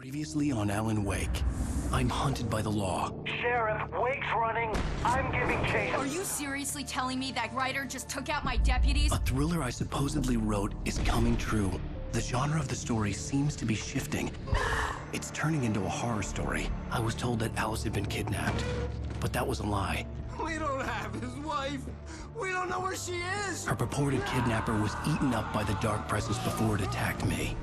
Previously on Alan Wake, I'm hunted by the law. Sheriff, Wake's running. I'm giving chase. Are you seriously telling me that writer just took out my deputies? A thriller I supposedly wrote is coming true. The genre of the story seems to be shifting. It's turning into a horror story. I was told that Alice had been kidnapped, but that was a lie. We don't have his wife. We don't know where she is. Her purported kidnapper was eaten up by the dark presence before it attacked me.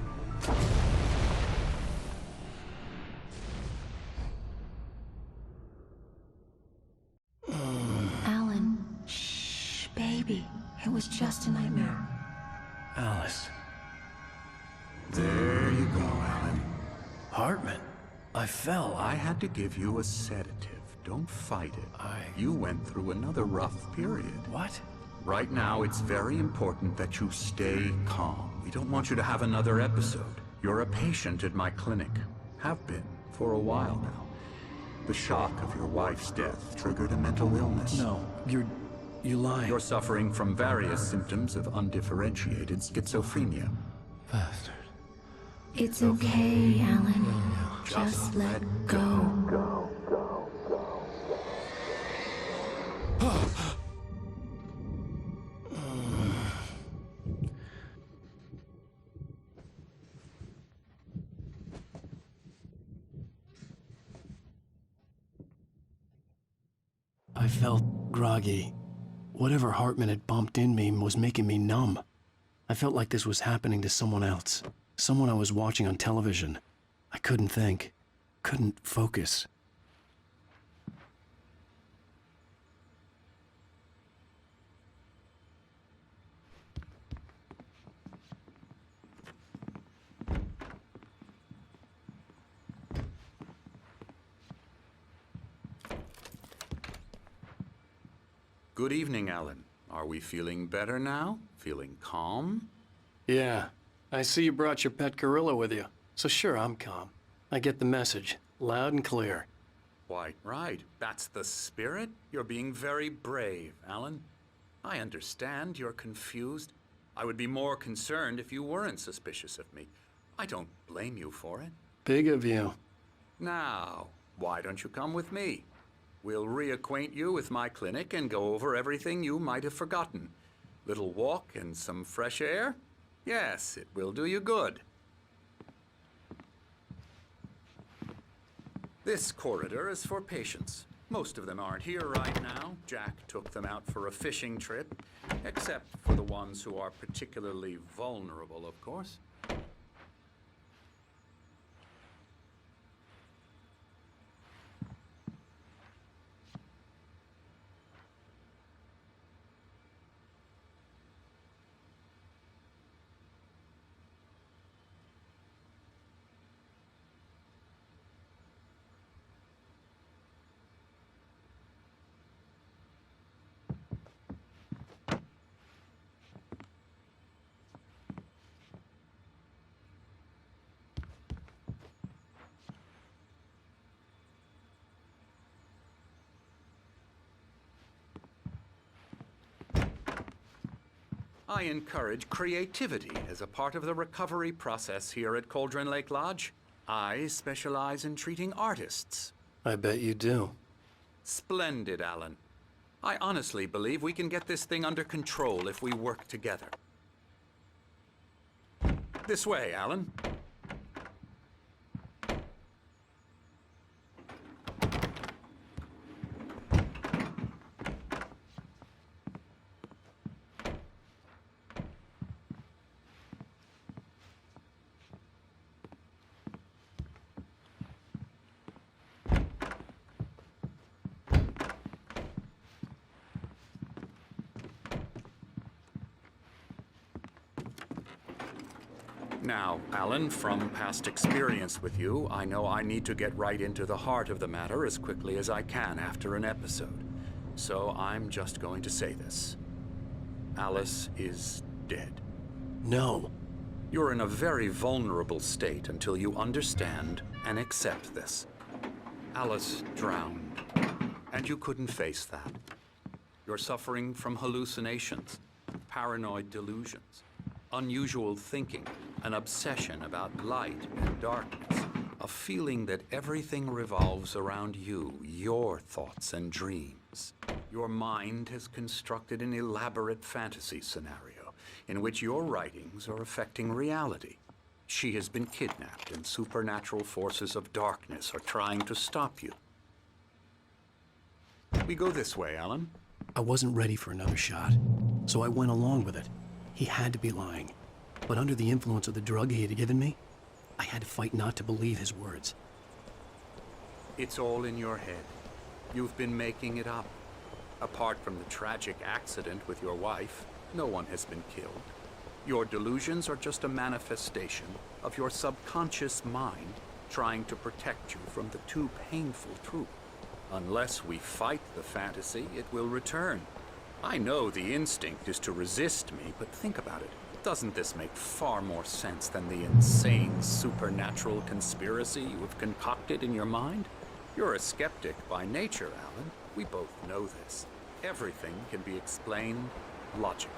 Alan, shh, baby. It was just a nightmare. Alice. There you go, Alan. Hartman. I fell. I had to give you a sedative. Don't fight it. You went through another rough period. What? Right now, it's very important that you stay calm. We don't want you to have another episode. You're a patient at my clinic. Have been for a while now. The shock of your wife's death triggered a mental illness. No, you're lying. You're suffering from various symptoms of undifferentiated schizophrenia. Bastard. It's okay, Alan. Just let go. I felt groggy. Whatever Hartman had bumped in me was making me numb. I felt like this was happening to someone else. Someone I was watching on television. I couldn't think. Couldn't focus. Good evening, Alan. Are we feeling better now? Feeling calm? Yeah. I see you brought your pet gorilla with you. So sure, I'm calm. I get the message. Loud and clear. Quite right. That's the spirit. You're being very brave, Alan. I understand you're confused. I would be more concerned if you weren't suspicious of me. I don't blame you for it. Big of you. Now, why don't you come with me? We'll reacquaint you with my clinic and go over everything you might have forgotten. Little walk and some fresh air? Yes, it will do you good. This corridor is for patients. Most of them aren't here right now. Jack took them out for a fishing trip, except for the ones who are particularly vulnerable, of course. I encourage creativity as a part of the recovery process here at Cauldron Lake Lodge. I specialize in treating artists. I bet you do. Splendid, Alan. I honestly believe we can get this thing under control if we work together. This way, Alan. Now, Alan, from past experience with you, I know I need to get right into the heart of the matter as quickly as I can after an episode. So I'm just going to say this. Alice is dead. No. You're in a very vulnerable state until you understand and accept this. Alice drowned, and you couldn't face that. You're suffering from hallucinations, paranoid delusions, unusual thinking, an obsession about light and darkness. A feeling that everything revolves around you, your thoughts and dreams. Your mind has constructed an elaborate fantasy scenario in which your writings are affecting reality. She has been kidnapped and supernatural forces of darkness are trying to stop you. We go this way, Alan. I wasn't ready for another shot, so I went along with it. He had to be lying. But under the influence of the drug he had given me, I had to fight not to believe his words. It's all in your head. You've been making it up. Apart from the tragic accident with your wife, no one has been killed. Your delusions are just a manifestation of your subconscious mind trying to protect you from the too painful truth. Unless we fight the fantasy, it will return. I know the instinct is to resist me, but think about it. Doesn't this make far more sense than the insane supernatural conspiracy you have concocted in your mind? You're a skeptic by nature, Alan. We both know this. Everything can be explained logically.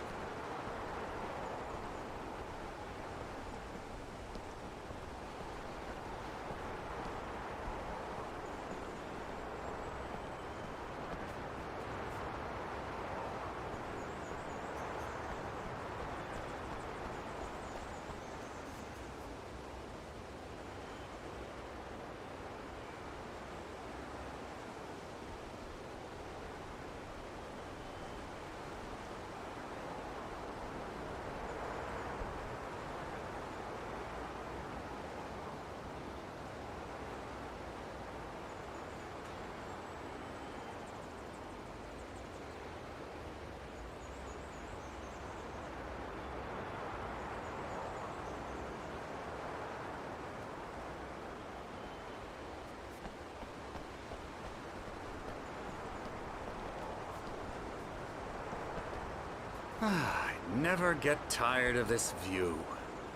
I never get tired of this view.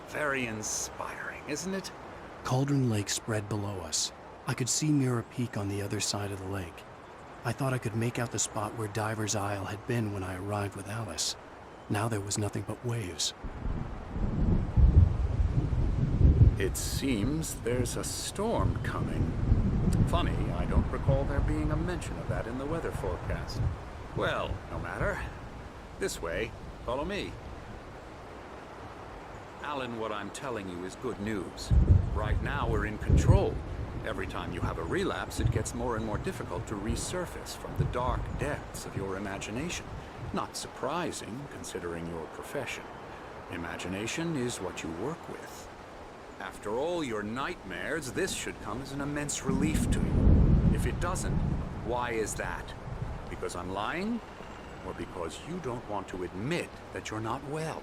Very inspiring, isn't it? Cauldron Lake spread below us. I could see Mirror Peak on the other side of the lake. I thought I could make out the spot where Diver's Isle had been when I arrived with Alice. Now there was nothing but waves. It seems there's a storm coming. Funny, I don't recall there being a mention of that in the weather forecast. Well, no matter. This way. Follow me. Alan, what I'm telling you is good news. Right now, we're in control. Every time you have a relapse, it gets more and more difficult to resurface from the dark depths of your imagination. Not surprising, considering your profession. Imagination is what you work with. After all your nightmares, this should come as an immense relief to you. If it doesn't, why is that? Because I'm lying? Or because you don't want to admit that you're not well?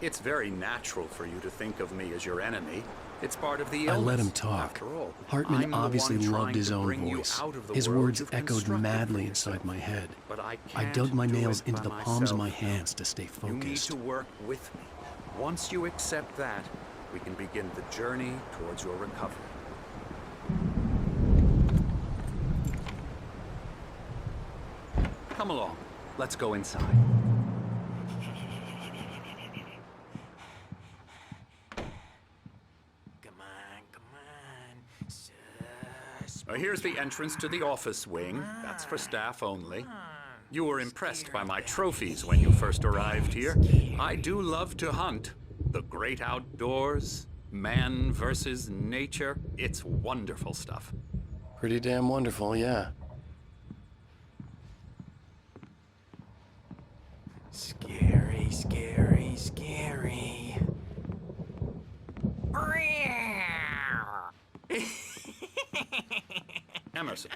It's very natural for you to think of me as your enemy. It's part of the illness. I let him talk. After all, Hartman I'm the obviously one loved trying his to own bring you voice. out of the His world words you've echoed constructed madly for inside yourself. my head. But I I can't dug my do nails it into by the palms of my myself. hands to stay You need focused. to work with me. Once you accept that, we can begin the journey towards your recovery. Come along. Let's go inside. Here's the entrance to the office wing. That's for staff only. You were impressed by my trophies when you first arrived here. I do love to hunt. The great outdoors, man versus nature. It's wonderful stuff. Pretty damn wonderful, yeah. Scary, scary, scary. Emerson.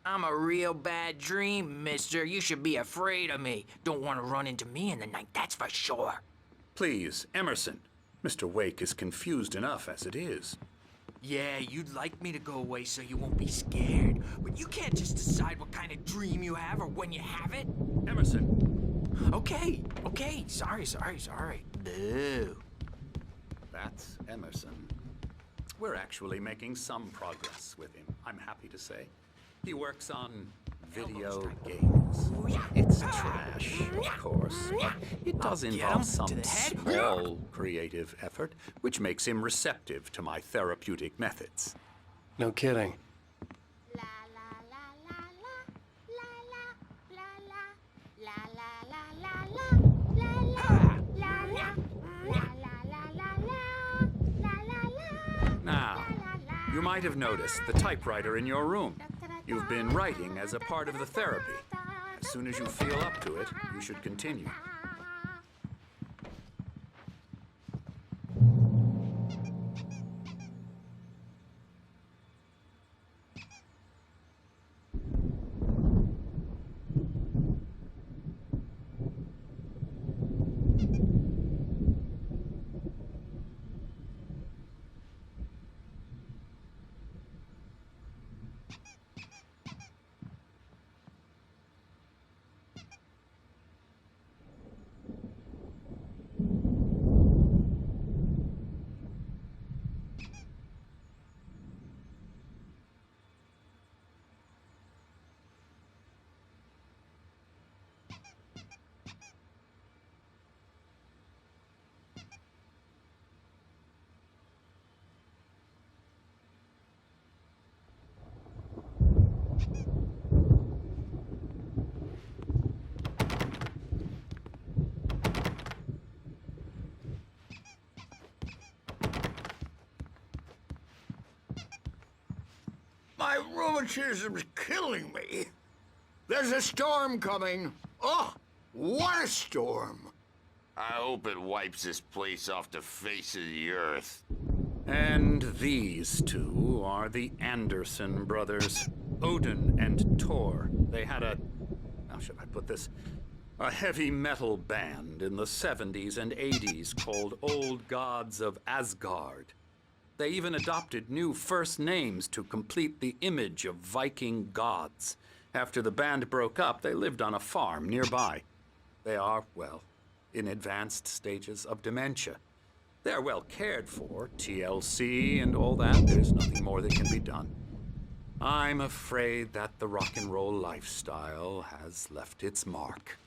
I'm a real bad dream, mister. You should be afraid of me. Don't want to run into me in the night, that's for sure. Please, Emerson. Mr. Wake is confused enough as it is. Yeah, you'd like me to go away so you won't be scared. But you can't just decide what kind of dream you have or when you have it. Emerson. Okay. Sorry. Boo. That's Emerson. We're actually making some progress with him, I'm happy to say. He works on video games. It's trash, of course, but it does Get him involve to some the head. small creative effort, which makes him receptive to my therapeutic methods. No kidding. La la la la la la la la la la la la la la. Now, you might have noticed the typewriter in your room. You've been writing as a part of the therapy. As soon as you feel up to it, you should continue. My rheumatism's killing me. There's a storm coming. Oh, what a storm. I hope it wipes this place off the face of the earth. And these two are the Anderson brothers, Odin and Tor. They had how should I put this? A heavy metal band in the 70s and 80s called Old Gods of Asgard. They even adopted new first names to complete the image of Viking gods. After the band broke up, they lived on a farm nearby. They are, well, in advanced stages of dementia. They're well cared for, TLC and all that. There's nothing more that can be done. I'm afraid that the rock and roll lifestyle has left its mark.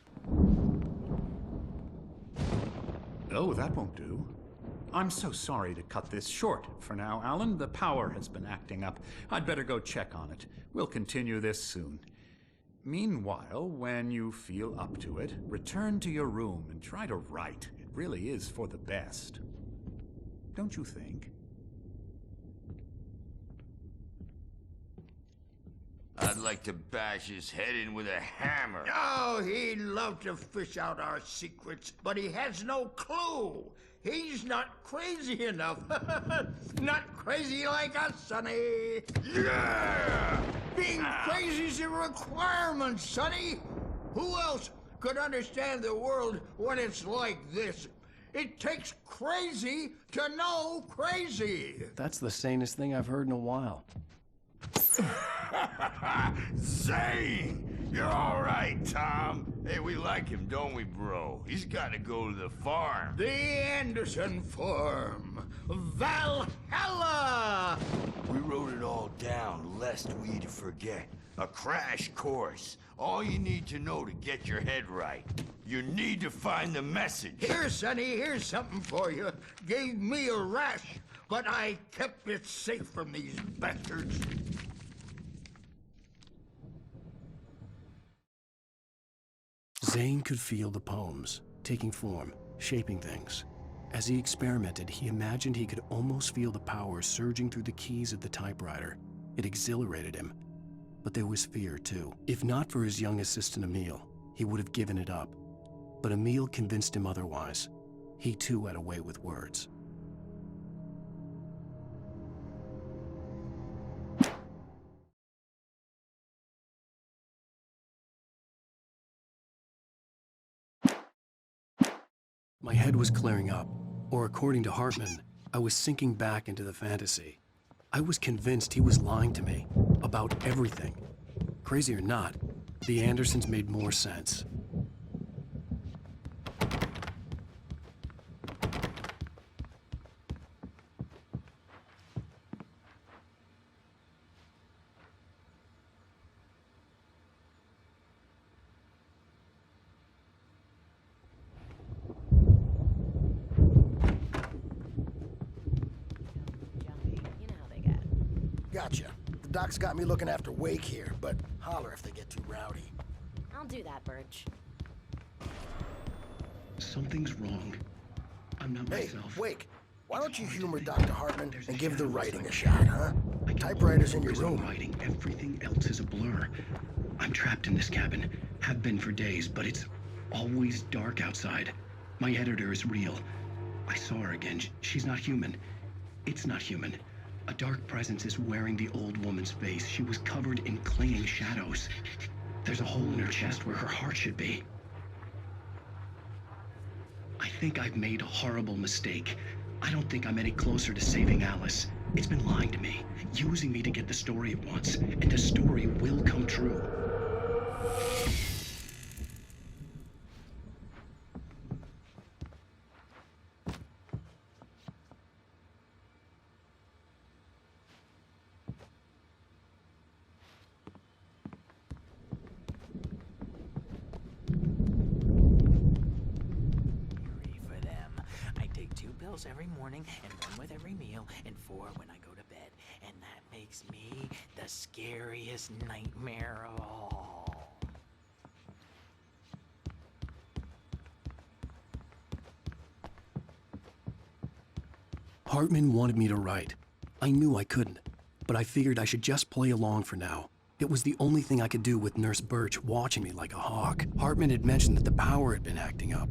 Oh, that won't do. I'm so sorry to cut this short for now, Alan. The power has been acting up. I'd better go check on it. We'll continue this soon. Meanwhile, when you feel up to it, return to your room and try to write. It really is for the best. Don't you think? I'd like to bash his head in with a hammer. Oh, he'd love to fish out our secrets, but he has no clue. He's not crazy enough. Not crazy like us, Sonny. Yeah! Being crazy's a requirement, Sonny. Who else could understand the world when it's like this? It takes crazy to know crazy. That's the sanest thing I've heard in a while. Zane! You're all right, Tom. Hey, we like him, don't we, bro? He's got to go to the farm. The Anderson Farm. Valhalla! We wrote it all down, lest we forget. A crash course. All you need to know to get your head right. You need to find the message. Here, Sonny, here's something for you. Gave me a rash, but I kept it safe from these bastards. Zane could feel the poems, taking form, shaping things. As he experimented, he imagined he could almost feel the power surging through the keys of the typewriter. It exhilarated him. But there was fear, too. If not for his young assistant Emil, he would have given it up. But Emil convinced him otherwise. He too had a way with words. My head was clearing up, or according to Hartman, I was sinking back into the fantasy. I was convinced he was lying to me about everything. Crazy or not, the Andersons made more sense. Gotcha. The doc's got me looking after Wake here, but holler if they get too rowdy. I'll do that, Birch. Something's wrong. I'm not Hey, myself. Wake, why don't you humor Dr. Hartman and give the writing a shot, huh? Typewriter's in your There's no room. writing. Everything else is a blur. I'm trapped in this cabin. Have been for days, but it's always dark outside. My editor is real. I saw her again. She's not human. It's not human. A dark presence is wearing the old woman's face. She was covered in clinging shadows. There's a hole in her chest where her heart should be. I think I've made a horrible mistake. I don't think I'm any closer to saving Alice. It's been lying to me, using me to get the story it wants, and the story will come true. For them. I take 2 pills every morning and 1 with every meal and 4 when I go to bed. And that makes me the scariest nightmare of all. Hartman wanted me to write. I knew I couldn't, but I figured I should just play along for now. It was the only thing I could do with Nurse Birch watching me like a hawk. Hartman had mentioned that the power had been acting up.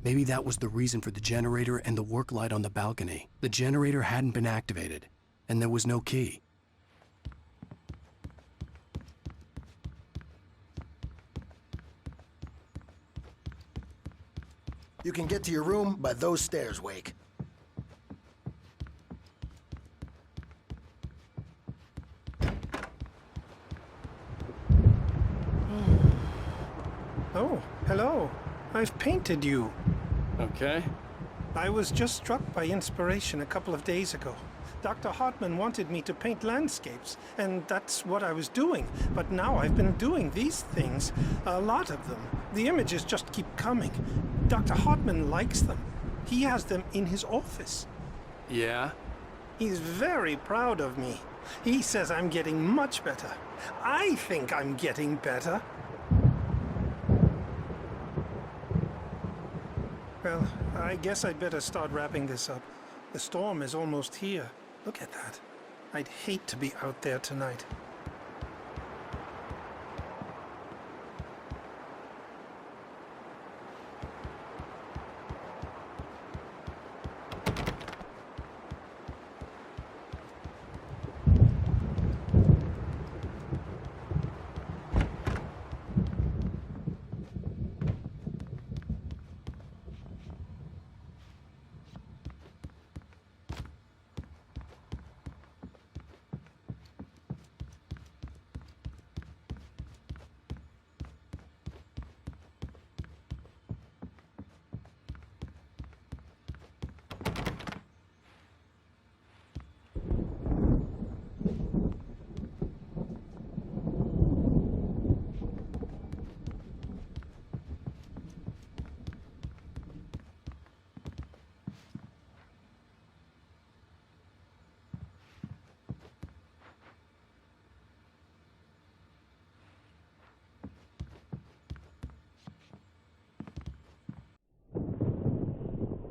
Maybe that was the reason for the generator and the work light on the balcony. The generator hadn't been activated, and there was no key. You can get to your room by those stairs, Wake. Oh, hello. I've painted you. Okay. I was just struck by inspiration a couple of days ago. Dr. Hartman wanted me to paint landscapes, and that's what I was doing. But now I've been doing these things, a lot of them. The images just keep coming. Dr. Hartman likes them. He has them in his office. Yeah? He's very proud of me. He says I'm getting much better. I think I'm getting better. Well, I guess I'd better start wrapping this up. The storm is almost here. Look at that. I'd hate to be out there tonight.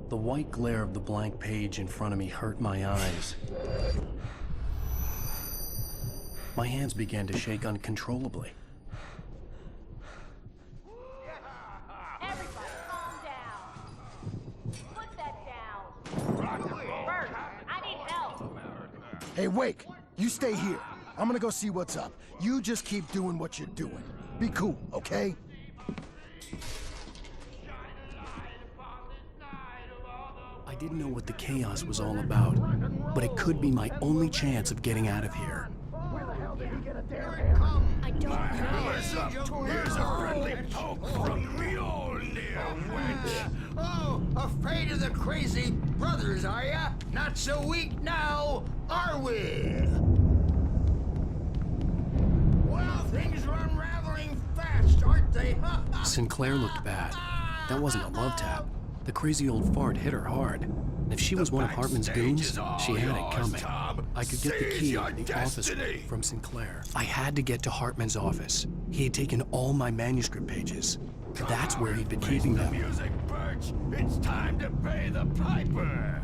The white glare of the blank page in front of me hurt my eyes. My hands began to shake uncontrollably. Everybody, calm down. Put that down. Bert, I need help. Hey, Wake, you stay here. I'm gonna go see what's up. You just keep doing what you're doing. Be cool, okay? I didn't know what the chaos was all about, but it could be my only chance of getting out of here. I don't know. What's up? Here's a friendly poke from the old dear wench. Oh, afraid of the crazy brothers, are ya? Not so weak now, are we? Well, things are unraveling fast, aren't they? Sinclair looked bad. That wasn't a love tap. The crazy old fart hit her hard. And if she was one of Hartman's goons, she had it coming. I could get the Seize key your to the office destiny. from Sinclair. I had to get to Hartman's office. He had taken all my manuscript pages. That's where he'd been keeping The them. music, Birch. It's time to pay the piper.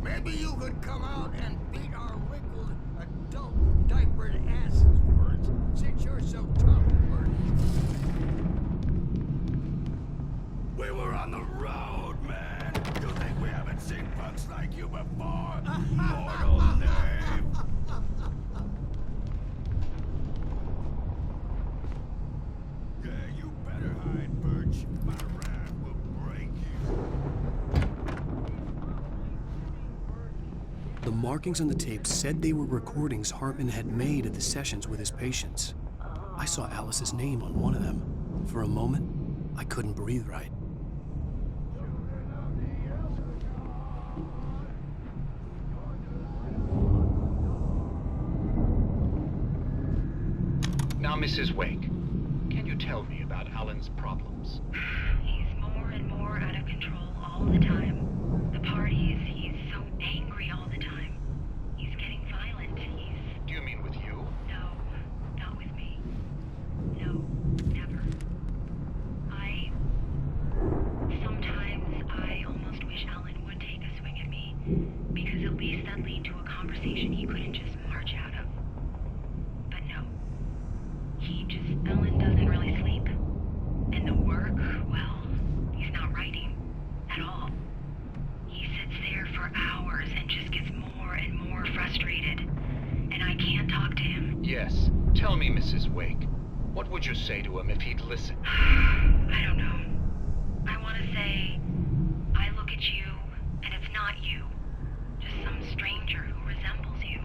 Maybe you could come out and beat our wrinkled, adult, diapered asses, Bert, since you're so tough, Bert. We were on the road, man. You think we haven't seen punks like you before? Mortal knave. Yeah, you better hide, Birch. My wrath will break you. The markings on the tape said they were recordings Hartman had made at the sessions with his patients. I saw Alice's name on one of them. For a moment, I couldn't breathe right. Now, Mrs. Wake, can you tell me about Alan's problems? He's more and more out of control all the time. The parties, he's so angry all the time. He's getting violent. Do you mean with you? No, not with me. No, never. Sometimes I almost wish Alan would take a swing at me, because at least that'd lead to a conversation he couldn't just march out of. But no. Alan doesn't really sleep. And the work, well, he's not writing at all. He sits there for hours and just gets more and more frustrated. And I can't talk to him. Yes. Tell me, Mrs. Wake. What would you say to him if he'd listen? I don't know. I want to say, I look at you, and it's not you. Just some stranger who resembles you.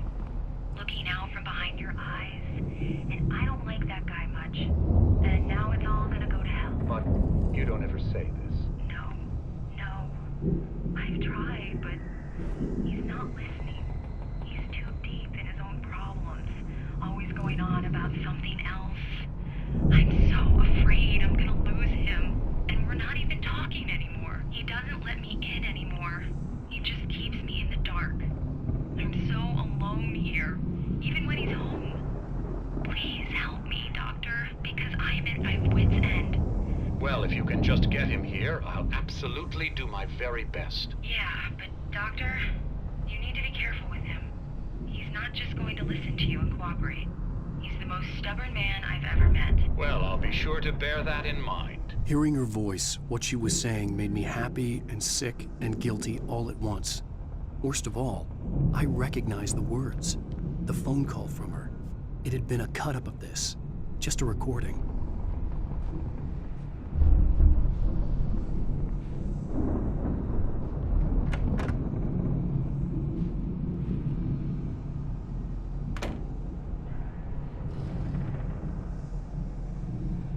Looking out from behind your eyes. And I don't like that guy much. And now it's all gonna go to hell. But you don't ever say this. No. I've tried, but he's not listening. He's too deep in his own problems. Always going on about something else. I'm so afraid I'm gonna lose him. And we're not even talking anymore. He doesn't let me in anymore. He just keeps me in the dark. I'm so alone here, even when he's home. Please help me, Doctor, because I'm at my wit's end. Well, if you can just get him here, I'll absolutely do my very best. Yeah, but Doctor, you need to be careful with him. He's not just going to listen to you and cooperate. He's the most stubborn man I've ever met. Well, I'll be sure to bear that in mind. Hearing her voice, what she was saying made me happy and sick and guilty all at once. Worst of all, I recognized the words. The phone call from her. It had been a cut-up of this. Just a recording.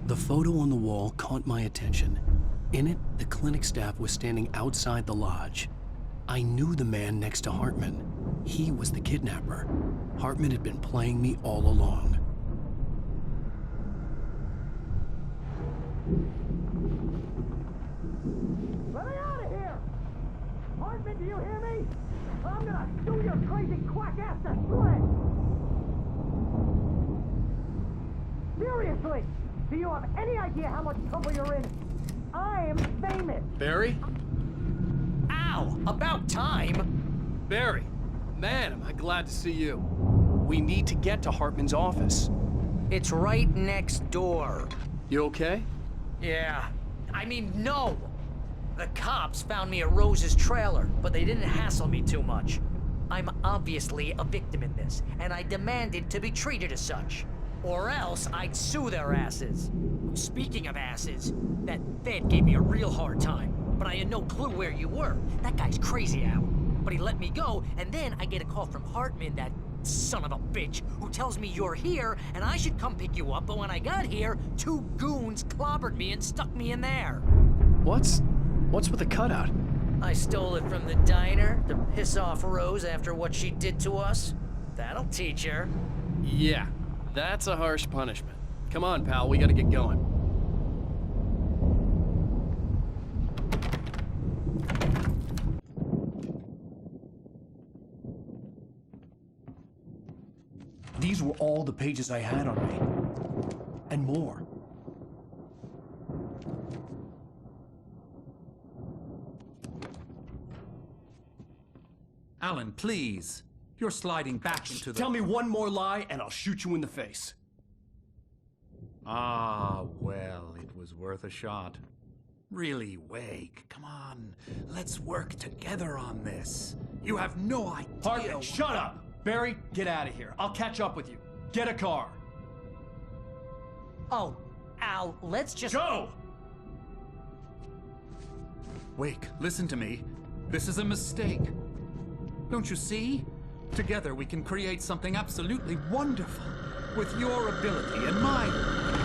The photo on the wall caught my attention. In it, the clinic staff was standing outside the lodge. I knew the man next to Hartman. He was the kidnapper. Hartman had been playing me all along. Let me out of here! Hartman, do you hear me? I'm gonna do your crazy quack ass to shreds! Seriously! Do you have any idea how much trouble you're in? I'm famous! Barry? Ow! About time! Barry! Man, am I glad to see you. We need to get to Hartman's office. It's right next door. You okay? Yeah. I mean, no! The cops found me at Rose's trailer, but they didn't hassle me too much. I'm obviously a victim in this, and I demanded to be treated as such. Or else I'd sue their asses. Speaking of asses, that Fed gave me a real hard time, but I had no clue where you were. That guy's crazy, Al. But he let me go, and then I get a call from Hartman, that son of a bitch, who tells me you're here, and I should come pick you up, but when I got here, 2 goons clobbered me and stuck me in there. What's with the cutout? I stole it from the diner to piss off Rose after what she did to us. That'll teach her. Yeah, that's a harsh punishment. Come on, pal, we gotta get going. These were all the pages I had on me. And more. Alan, please. You're sliding back into the... Tell me one more lie and I'll shoot you in the face. Ah, well, it was worth a shot. Really, Wake, come on. Let's work together on this. You have no idea... Hartman, shut up! Barry, get out of here. I'll catch up with you. Get a car. Oh, Al, let's just... Go! Wake, listen to me. This is a mistake. Don't you see? Together we can create something absolutely wonderful. With your ability and mine.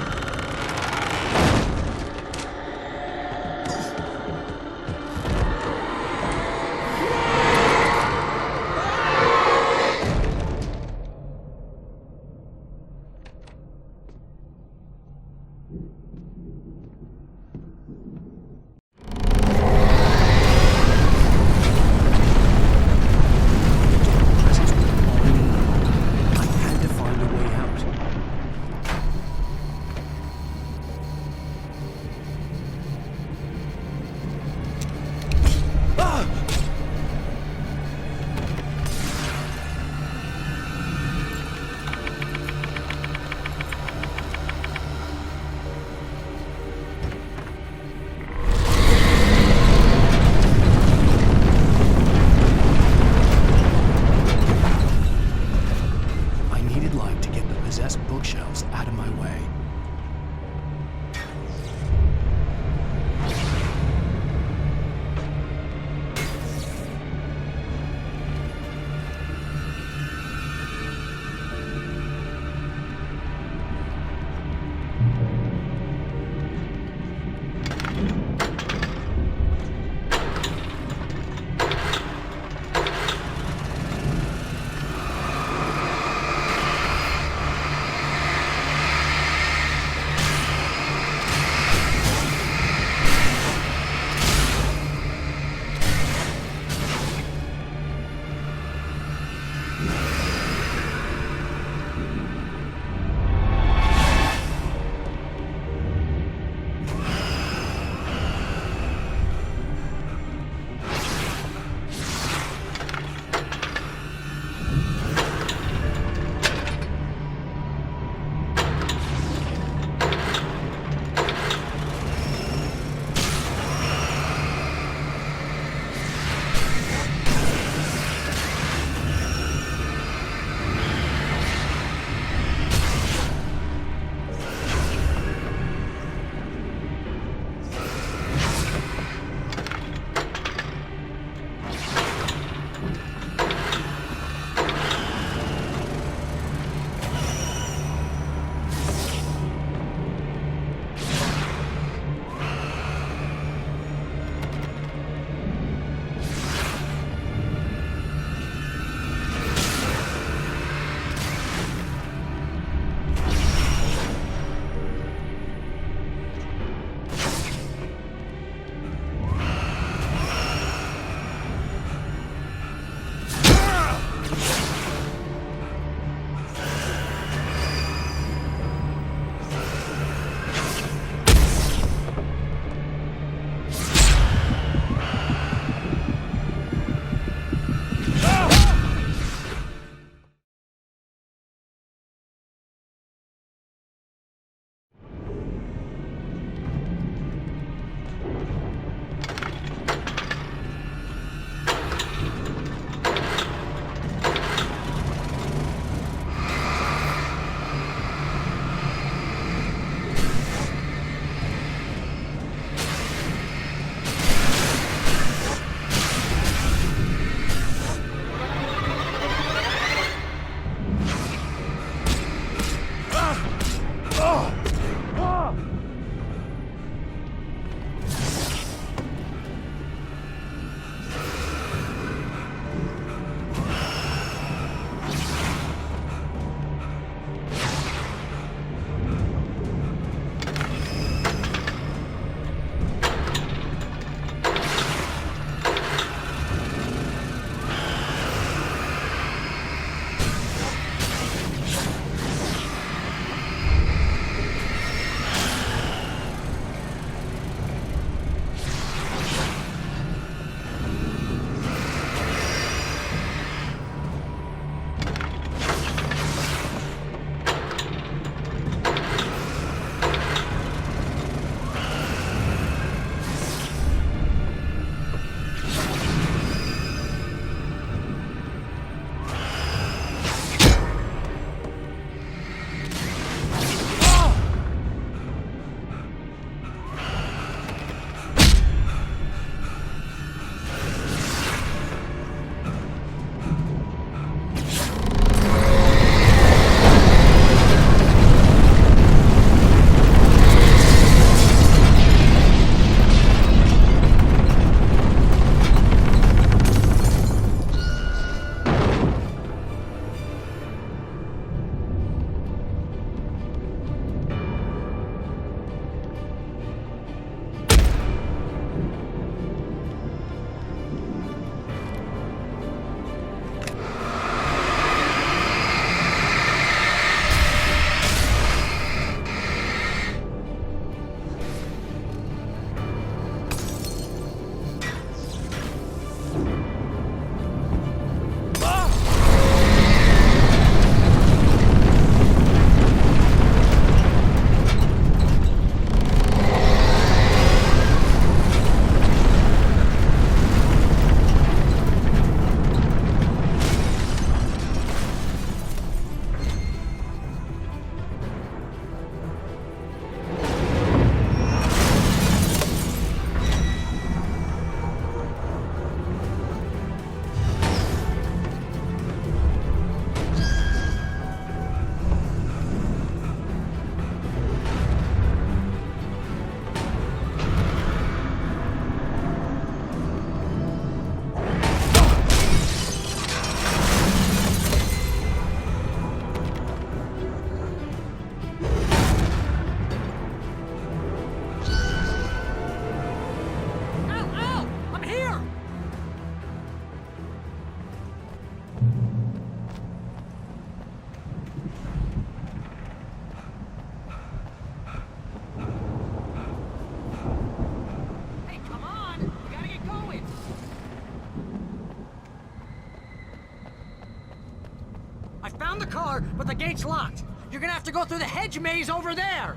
car, but the gate's locked. You're gonna have to go through the hedge maze over there.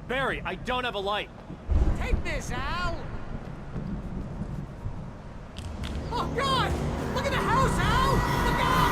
Barry, I don't have a light. Take this, Al. Oh, God! Look at the house, Al! Look out!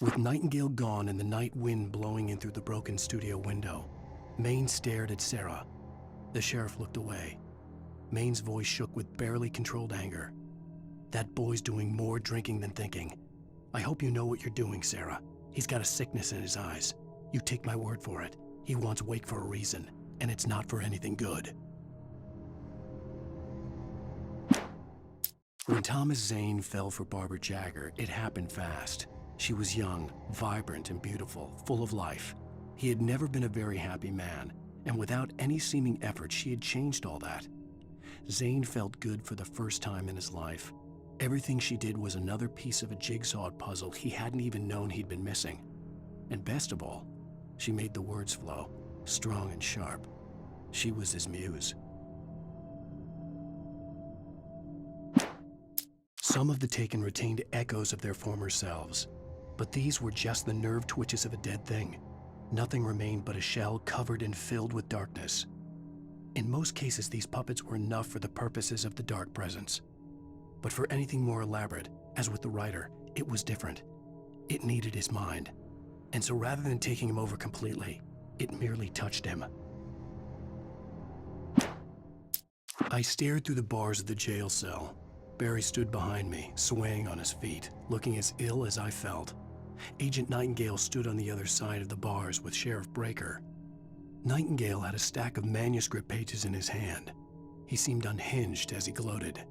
With Nightingale gone and the night wind blowing in through the broken studio window, Maine stared at Sarah. The sheriff looked away. Maine's voice shook with barely controlled anger. That boy's doing more drinking than thinking. I hope you know what you're doing, Sarah. He's got a sickness in his eyes. You take my word for it. He wants Wake for a reason, and it's not for anything good. When Thomas Zane fell for Barbara Jagger, it happened fast. She was young, vibrant, and beautiful, full of life. He had never been a very happy man, and without any seeming effort, she had changed all that. Zane felt good for the first time in his life. Everything she did was another piece of a jigsaw puzzle he hadn't even known he'd been missing. And best of all, she made the words flow, strong and sharp. She was his muse. Some of the Taken retained echoes of their former selves, but these were just the nerve twitches of a dead thing. Nothing remained but a shell covered and filled with darkness. In most cases, these puppets were enough for the purposes of the Dark Presence. But for anything more elaborate, as with the writer, it was different. It needed his mind. And so rather than taking him over completely, it merely touched him. I stared through the bars of the jail cell. Barry stood behind me, swaying on his feet, looking as ill as I felt. Agent Nightingale stood on the other side of the bars with Sheriff Breaker. Nightingale had a stack of manuscript pages in his hand. He seemed unhinged as he gloated.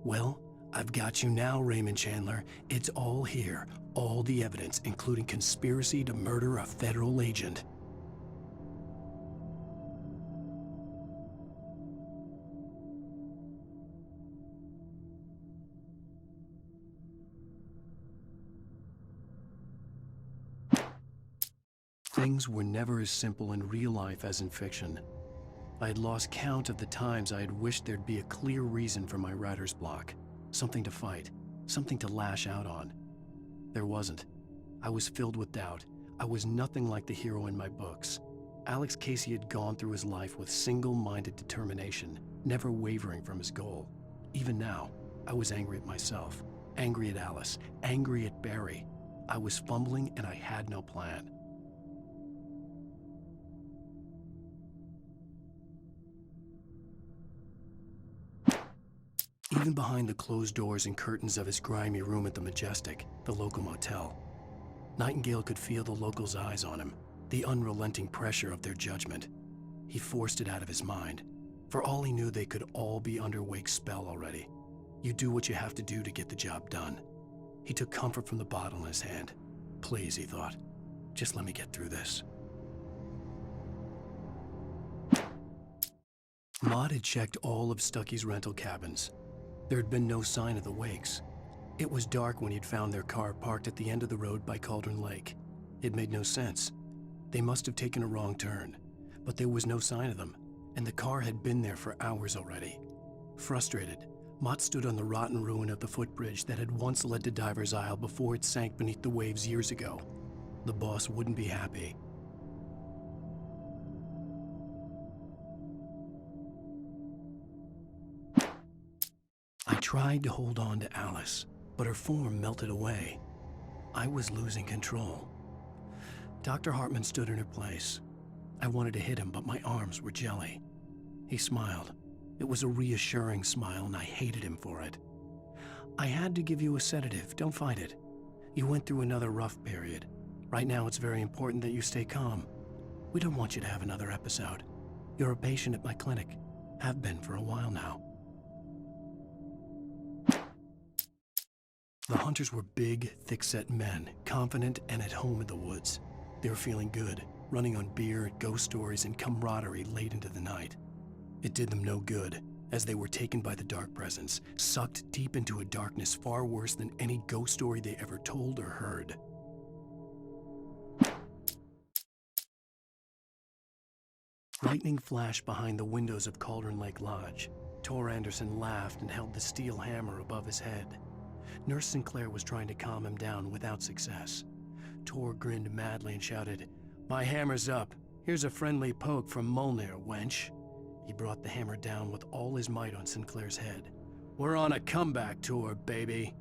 Well, I've got you now, Raymond Chandler. It's all here, all the evidence, including conspiracy to murder a federal agent. Things were never as simple in real life as in fiction. I had lost count of the times I had wished there'd be a clear reason for my writer's block. Something to fight, something to lash out on. There wasn't. I was filled with doubt. I was nothing like the hero in my books. Alex Casey had gone through his life with single-minded determination, never wavering from his goal. Even now, I was angry at myself, angry at Alice, angry at Barry. I was fumbling and I had no plan. Even behind the closed doors and curtains of his grimy room at the Majestic, the local motel, Nightingale could feel the locals' eyes on him, the unrelenting pressure of their judgment. He forced it out of his mind. For all he knew, they could all be under Wake's spell already. You do what you have to do to get the job done. He took comfort from the bottle in his hand. Please, he thought, just let me get through this. Maud had checked all of Stucky's rental cabins. There had been no sign of the Wakes. It was dark when he'd found their car parked at the end of the road by Cauldron Lake. It made no sense. They must have taken a wrong turn, but there was no sign of them, and the car had been there for hours already. Frustrated, Mott stood on the rotten ruin of the footbridge that had once led to Diver's Isle before it sank beneath the waves years ago. The boss wouldn't be happy. I tried to hold on to Alice, but her form melted away. I was losing control. Dr. Hartman stood in her place. I wanted to hit him, but my arms were jelly. He smiled. It was a reassuring smile, and I hated him for it. I had to give you a sedative. Don't fight it. You went through another rough period. Right now, it's very important that you stay calm. We don't want you to have another episode. You're a patient at my clinic. Have been for a while now. The hunters were big, thick-set men, confident and at home in the woods. They were feeling good, running on beer, ghost stories, and camaraderie late into the night. It did them no good, as they were taken by the dark presence, sucked deep into a darkness far worse than any ghost story they ever told or heard. Lightning flashed behind the windows of Cauldron Lake Lodge. Tor Anderson laughed and held the steel hammer above his head. Nurse Sinclair was trying to calm him down without success. Tor grinned madly and shouted, "My hammer's up. Here's a friendly poke from Molnir, wench." He brought the hammer down with all his might on Sinclair's head. "We're on a comeback tour, baby."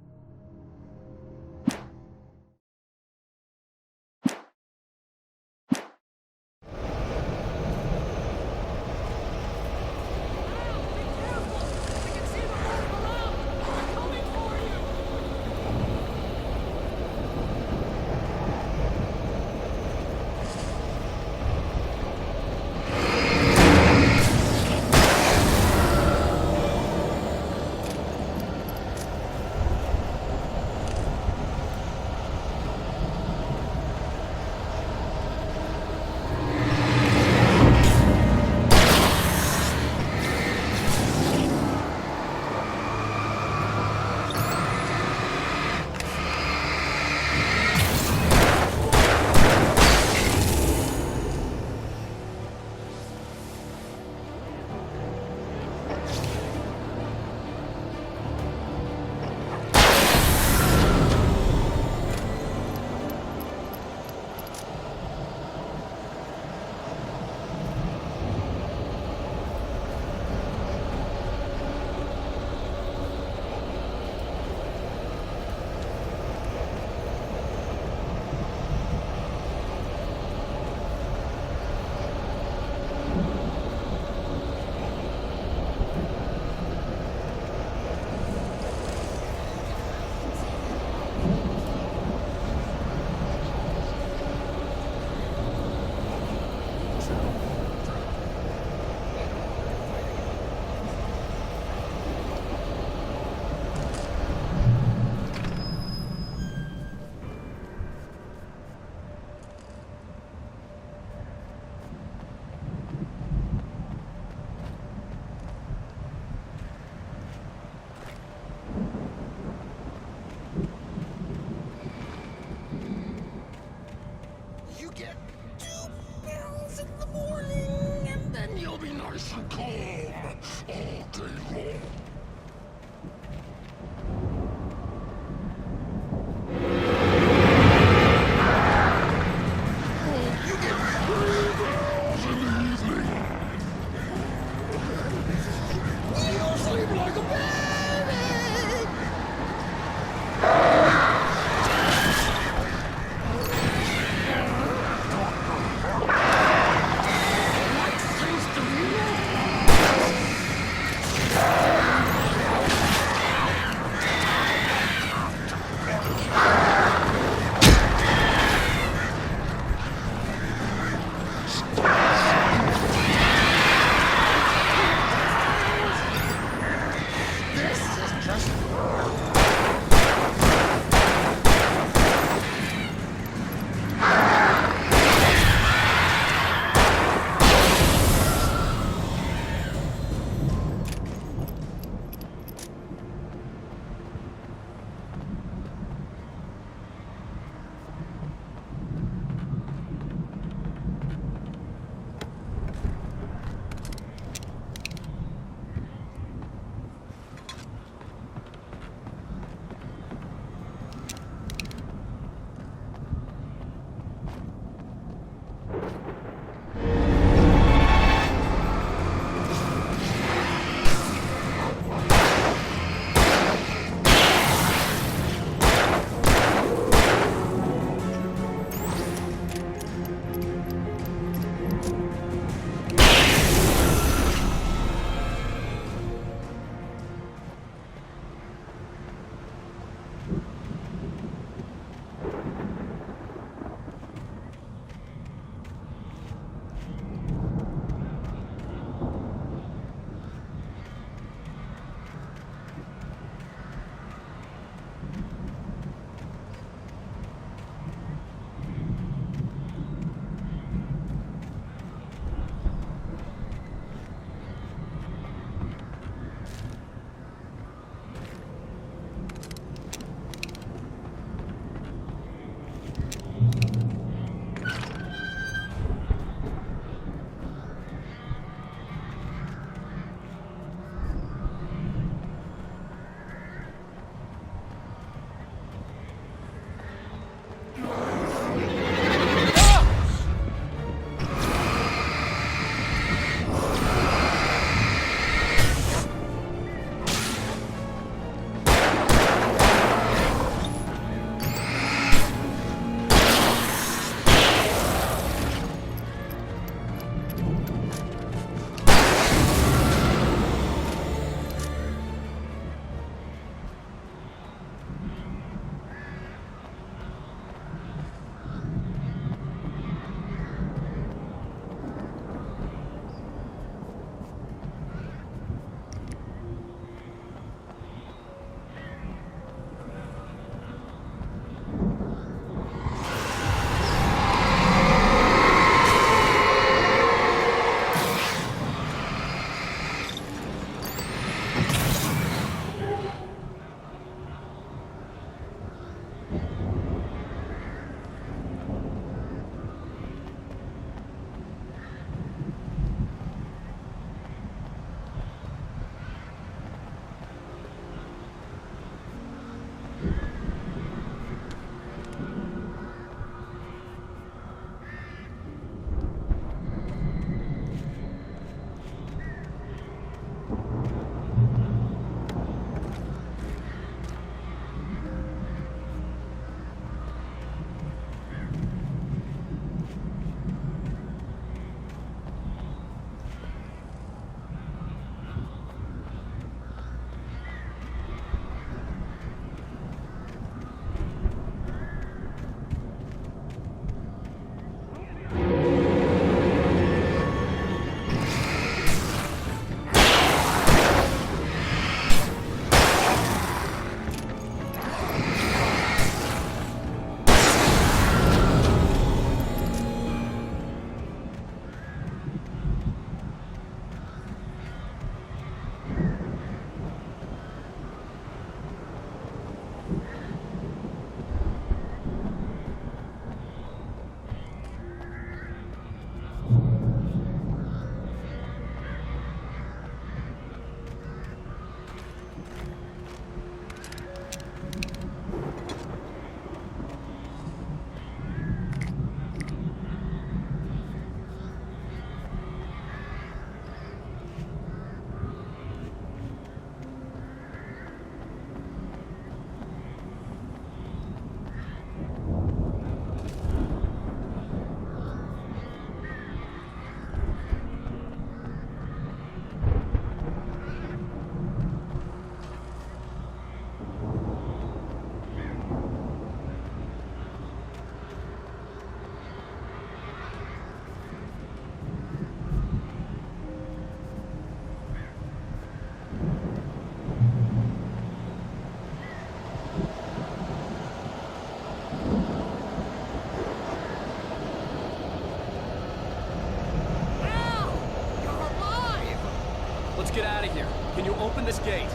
let's get out of here. Can you open this gate?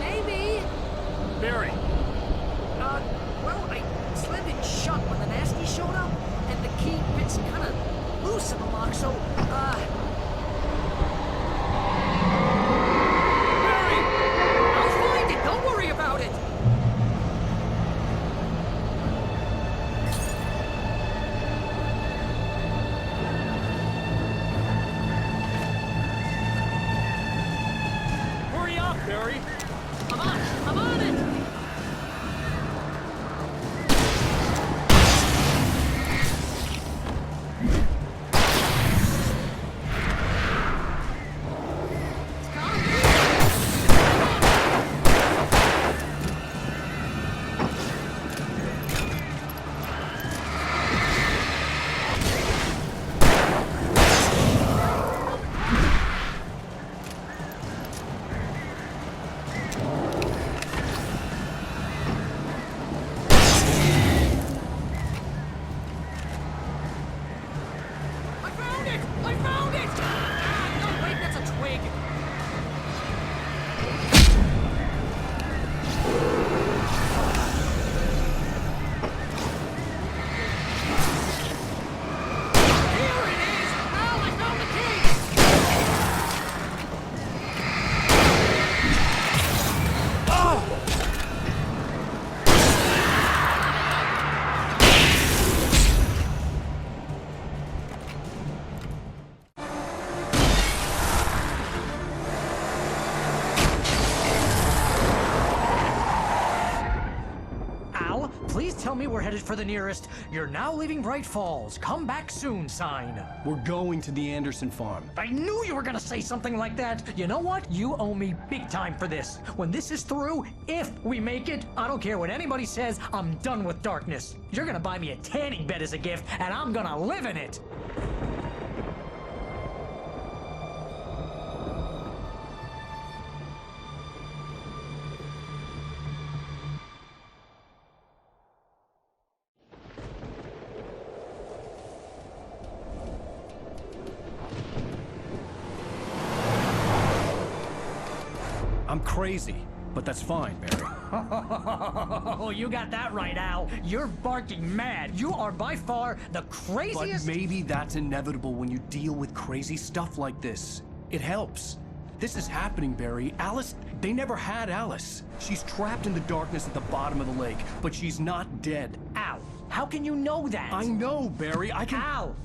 Maybe. Barry. Well, I slammed it shut when the nasty showed up, and the key fits kind of loose in the lock, so, Barry! I'll find it. Don't worry about it. Hurry up, Barry! I'm on it. I found it! Ah, no, wait, that's a twig. Here it is! Al, I found the key! Al, please tell me we're headed for the nearest "You're now leaving Bright Falls. Come back soon" sign. We're going to the Anderson farm. I knew you were gonna say something like that. You know what? You owe me big time for this. When this is through, if we make it, I don't care what anybody says, I'm done with darkness. You're gonna buy me a tanning bed as a gift, and I'm gonna live in it. I'm crazy, but that's fine, Barry. Oh, you got that right, Al. You're barking mad. You are by far the craziest. But maybe that's inevitable when you deal with crazy stuff like this. It helps. This is happening, Barry. Alice, they never had Alice. She's trapped in the darkness at the bottom of the lake, but she's not dead. Al, how can you know that? I know, Barry. I can... Al,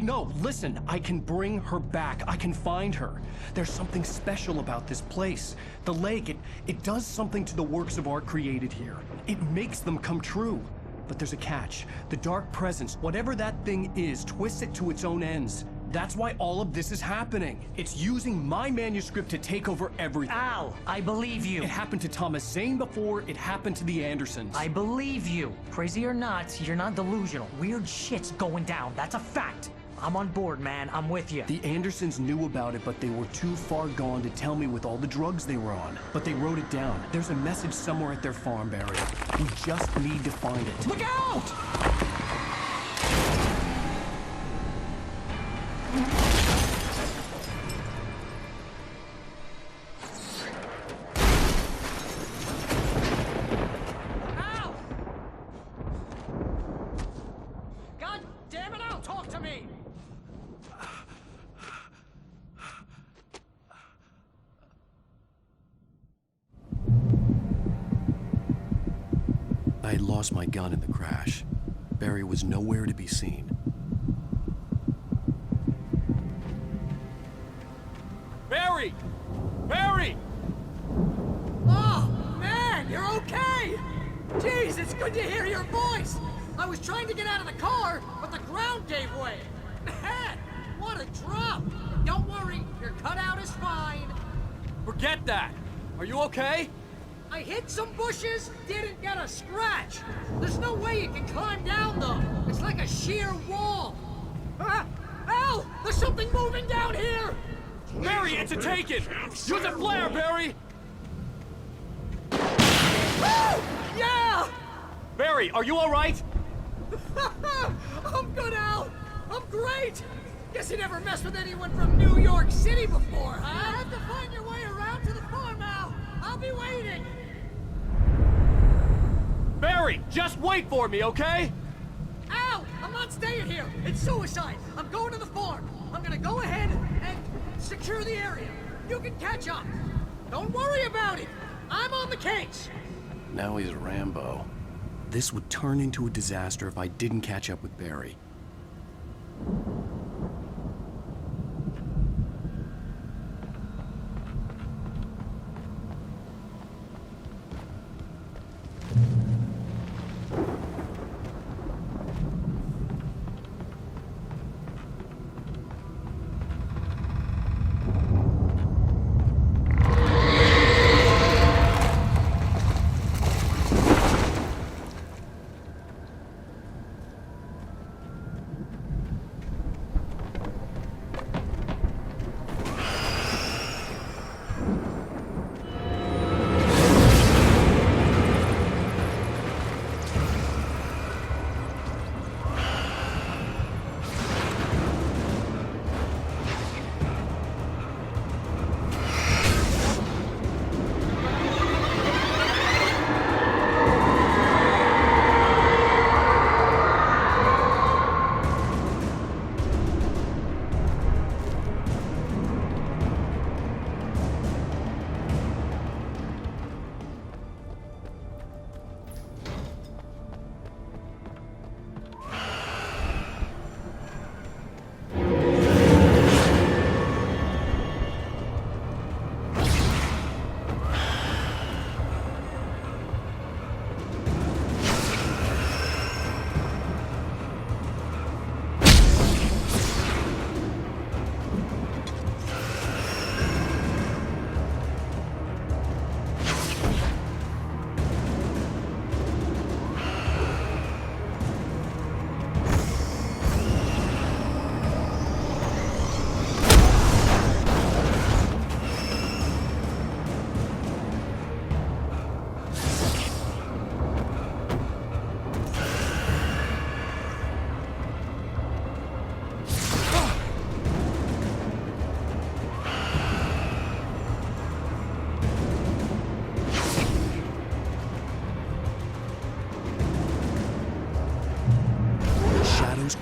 No, listen. I can bring her back. I can find her. There's something special about this place. The lake, it does something to the works of art created here. It makes them come true. But there's a catch. The dark presence, whatever that thing is, twists it to its own ends. That's why all of this is happening. It's using my manuscript to take over everything. Al, I believe you. It happened to Thomas Zane before, it happened to the Andersons. I believe you. Crazy or not, you're not delusional. Weird shit's going down. That's a fact. I'm on board, man. I'm with you. The Andersons knew about it, but they were too far gone to tell me with all the drugs they were on. But they wrote it down. There's a message somewhere at their farm, Barry. We just need to find it. Look out! Al! God damn it, Al, talk to me! I had lost my gun in the crash. Barry was nowhere to be seen. Barry! Barry! Oh, man, you're okay! Jeez, it's good to hear your voice! I was trying to get out of the car, but the ground gave way. Man, what a drop! Don't worry, your cutout is fine. Forget that! Are you okay? I hit some bushes, didn't get a scratch. There's no way you can climb down, though. It's like a sheer wall. Ah! Al! There's something moving down here! Barry, it's a taken! Use a flare, Barry! Woo! Yeah! Barry, are you alright? I'm good, Al! I'm great! Guess you never messed with anyone from New York City before, huh? You have to find your way around to the farm, Al. I'll be waiting. Barry, just wait for me, okay? Al, I'm not staying here. It's suicide. I'm going to the farm. I'm gonna go ahead and secure the area. You can catch up. Don't worry about it. I'm on the case. Now he's Rambo. This would turn into a disaster if I didn't catch up with Barry.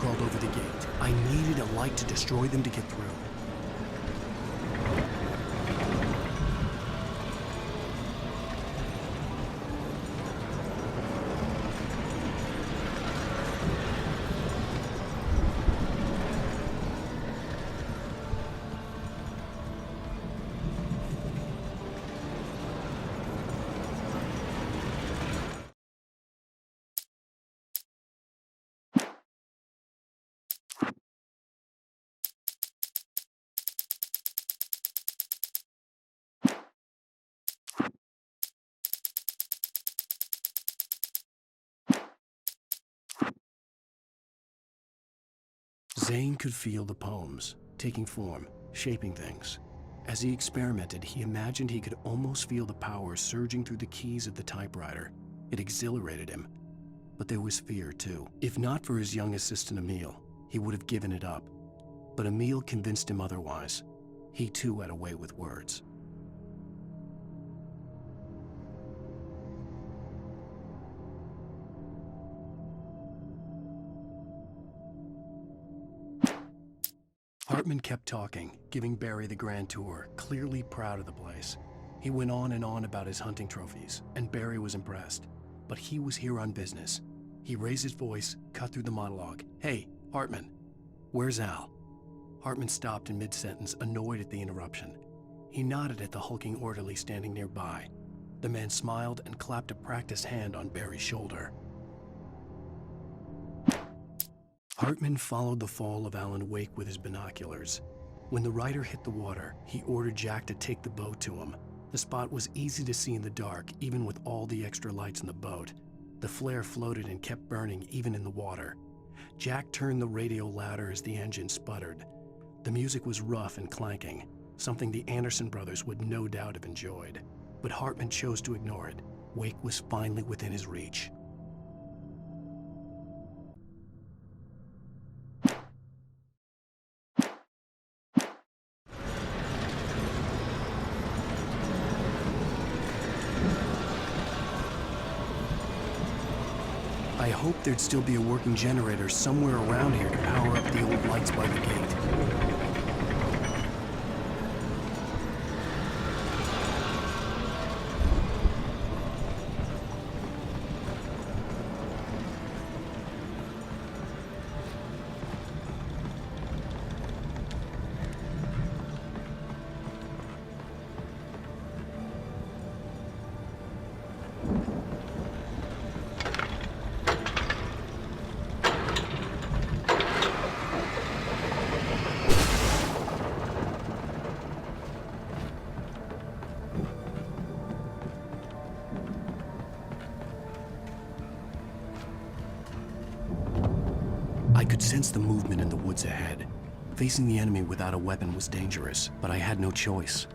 Crawled over the gate. I needed a light to destroy them to get through. Zane could feel the poems, taking form, shaping things. As he experimented, he imagined he could almost feel the power surging through the keys of the typewriter. It exhilarated him. But there was fear, too. If not for his young assistant Emil, he would have given it up. But Emil convinced him otherwise. He too had a way with words. Hartman kept talking, giving Barry the grand tour, clearly proud of the place. He went on and on about his hunting trophies, and Barry was impressed. But he was here on business. He raised his voice, cut through the monologue. "Hey, Hartman, where's Al?" Hartman stopped in mid-sentence, annoyed at the interruption. He nodded at the hulking orderly standing nearby. The man smiled and clapped a practiced hand on Barry's shoulder. Hartman followed the fall of Alan Wake with his binoculars. When the rider hit the water, he ordered Jack to take the boat to him. The spot was easy to see in the dark, even with all the extra lights in the boat. The flare floated and kept burning even in the water. Jack turned the radio louder as the engine sputtered. The music was rough and clanking, something the Anderson brothers would no doubt have enjoyed. But Hartman chose to ignore it. Wake was finally within his reach. I hoped there'd still be a working generator somewhere around here to power up the old lights by the gate. I could sense the movement in the woods ahead. Facing the enemy without a weapon was dangerous, but I had no choice.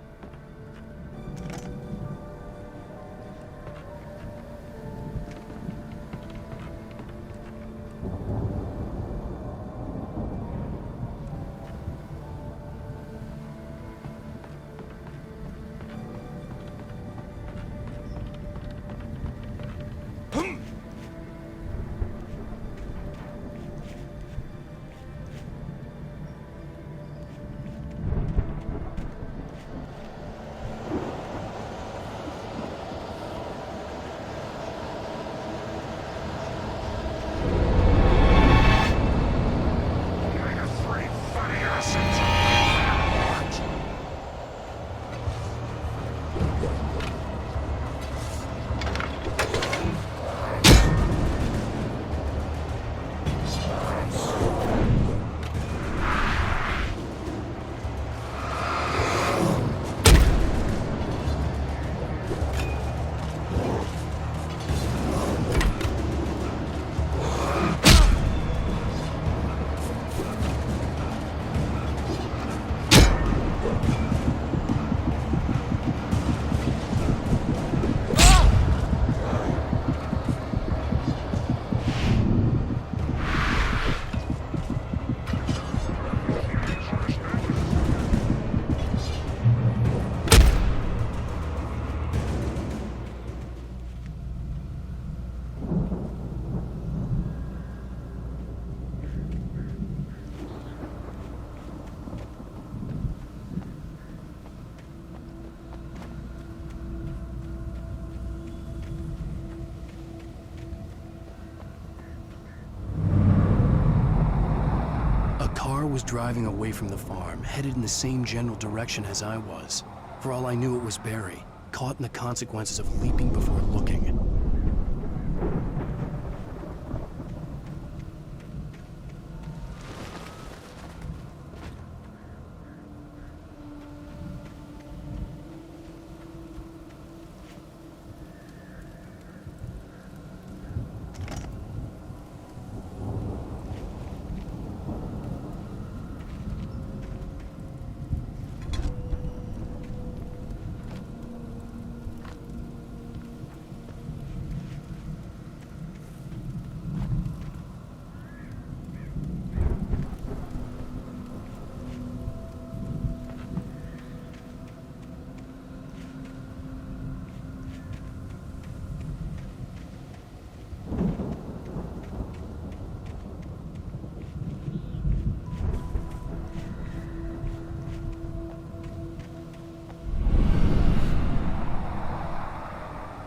Was driving away from the farm, headed in the same general direction as I was. For all I knew, it was Barry, caught in the consequences of leaping before looking.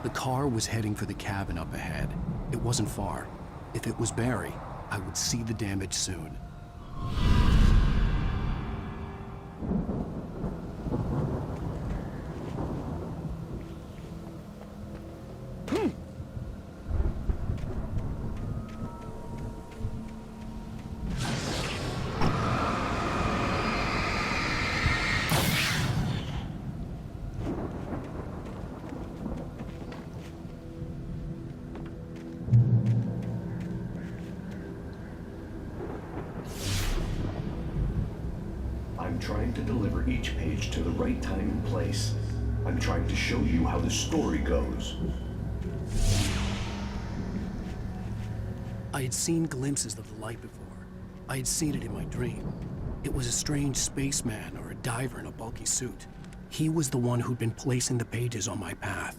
The car was heading for the cabin up ahead. It wasn't far. If it was Barry, I would see the damage soon. I'm trying to deliver each page to the right time and place. I'm trying to show you how the story goes. I had seen glimpses of the light before. I had seen it in my dream. It was a strange spaceman or a diver in a bulky suit. He was the one who'd been placing the pages on my path.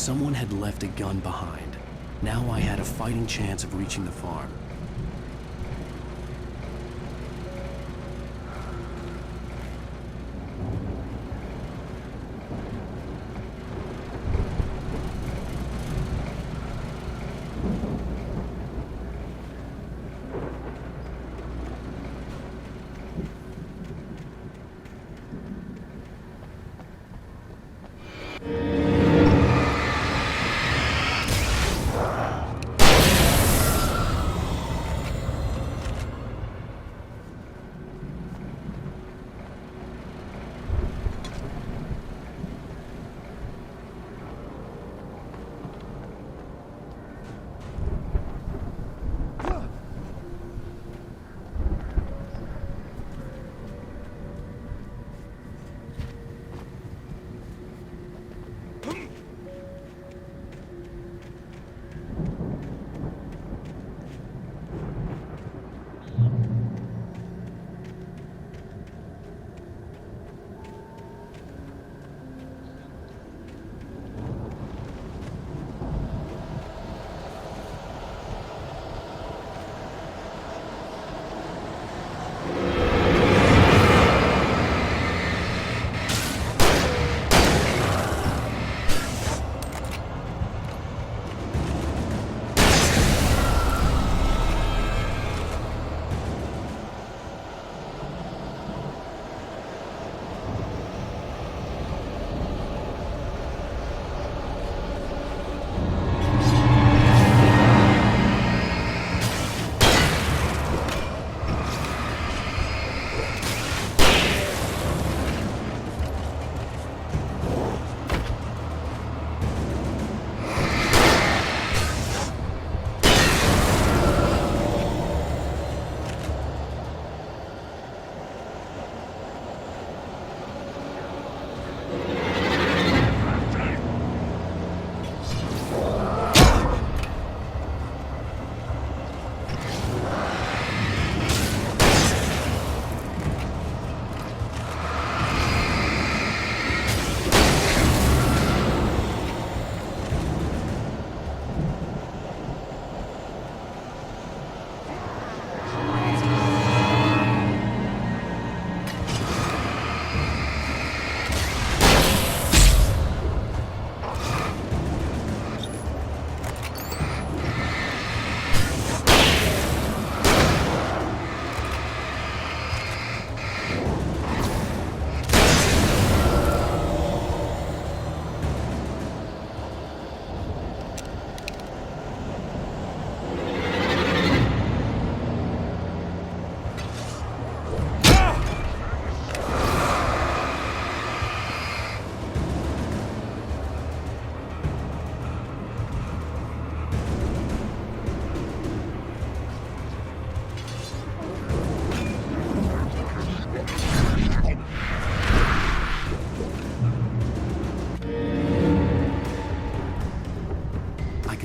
Someone had left a gun behind. Now I had a fighting chance of reaching the farm.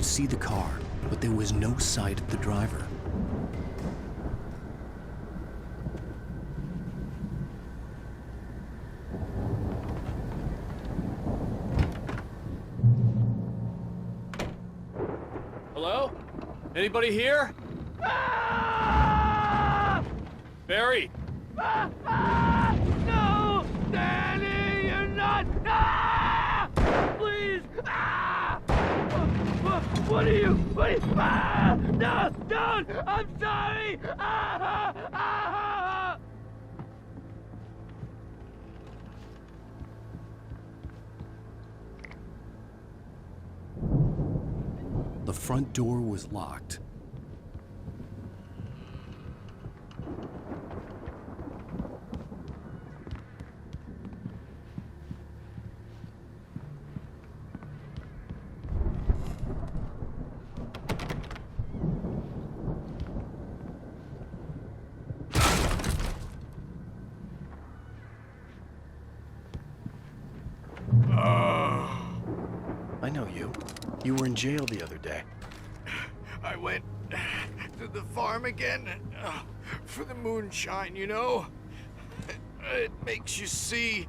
See the car, but there was no sight of the driver. Hello? Anybody here? Barry! No! Danny, you're not! Please! What are you? No! Don't! I'm sorry! The front door was locked. I know you. You were in jail the other day. I went to the farm again for the moonshine, you know? It makes you see.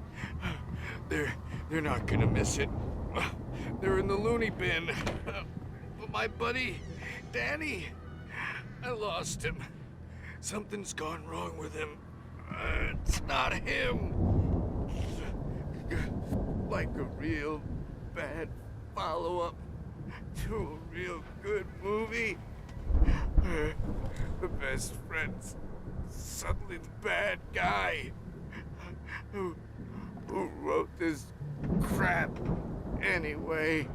They're not gonna miss it. They're in the loony bin. But my buddy, Danny, I lost him. Something's gone wrong with him. It's not him. Like a real bad follow-up to a real good movie. The best friend's suddenly the bad guy. Who wrote this crap anyway?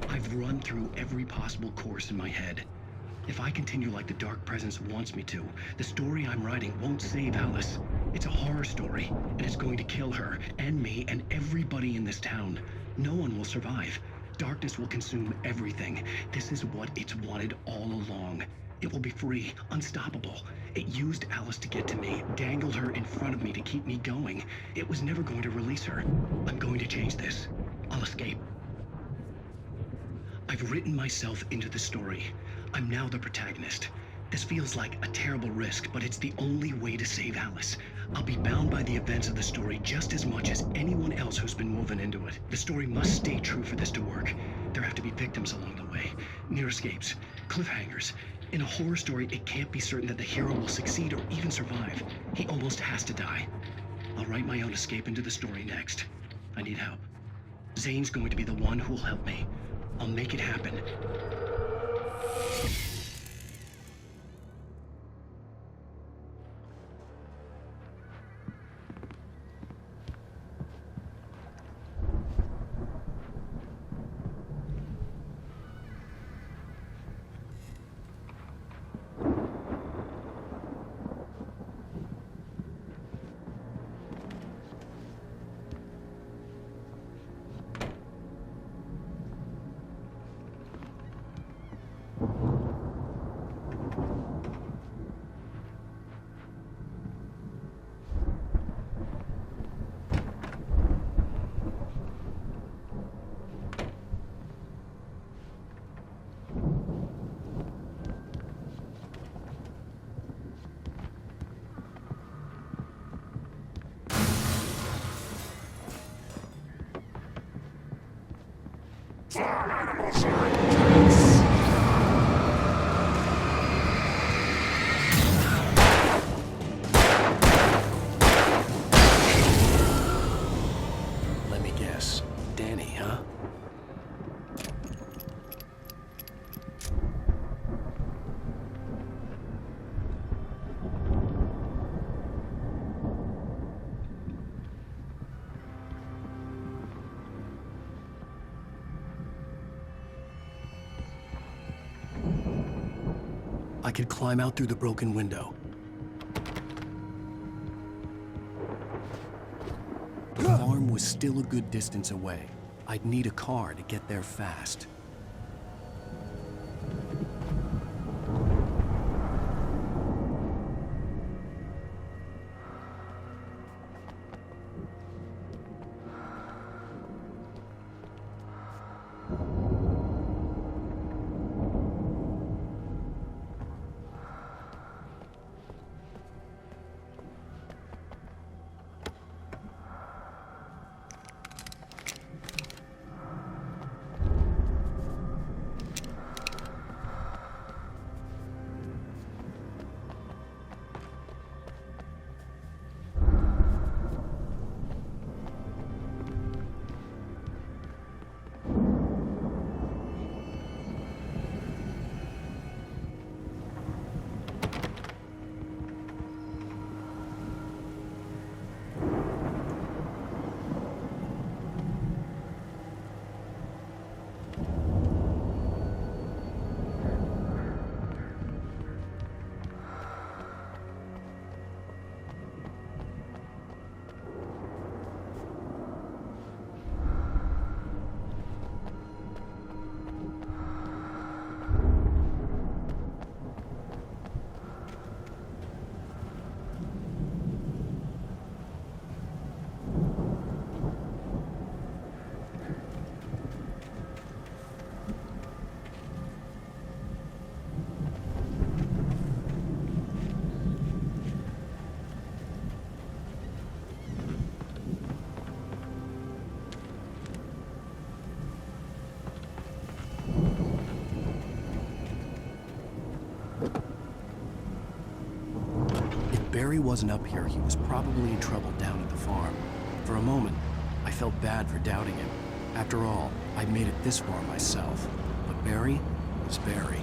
I've run through every possible course in my head. If I continue like the Dark Presence wants me to, the story I'm writing won't save Alice. It's a horror story, and it's going to kill her, and me, and everybody in this town. No one will survive. Darkness will consume everything. This is what it's wanted all along. It will be free, unstoppable. It used Alice to get to me, dangled her in front of me to keep me going. It was never going to release her. I'm going to change this. I'll escape. I've written myself into the story. I'm now the protagonist. This feels like a terrible risk, but it's the only way to save Alice. I'll be bound by the events of the story just as much as anyone else who's been woven into it. The story must stay true for this to work. There have to be victims along the way, near escapes, cliffhangers. In a horror story, it can't be certain that the hero will succeed or even survive. He almost has to die. I'll write my own escape into the story next. I need help. Zane's going to be the one who'll help me. I'll make it happen. Let me guess. Danny, huh? I could climb out through the broken window. The farm was still a good distance away. I'd need a car to get there fast. If Barry wasn't up here, he was probably in trouble down at the farm. For a moment, I felt bad for doubting him. After all, I'd made it this far myself. But Barry was Barry.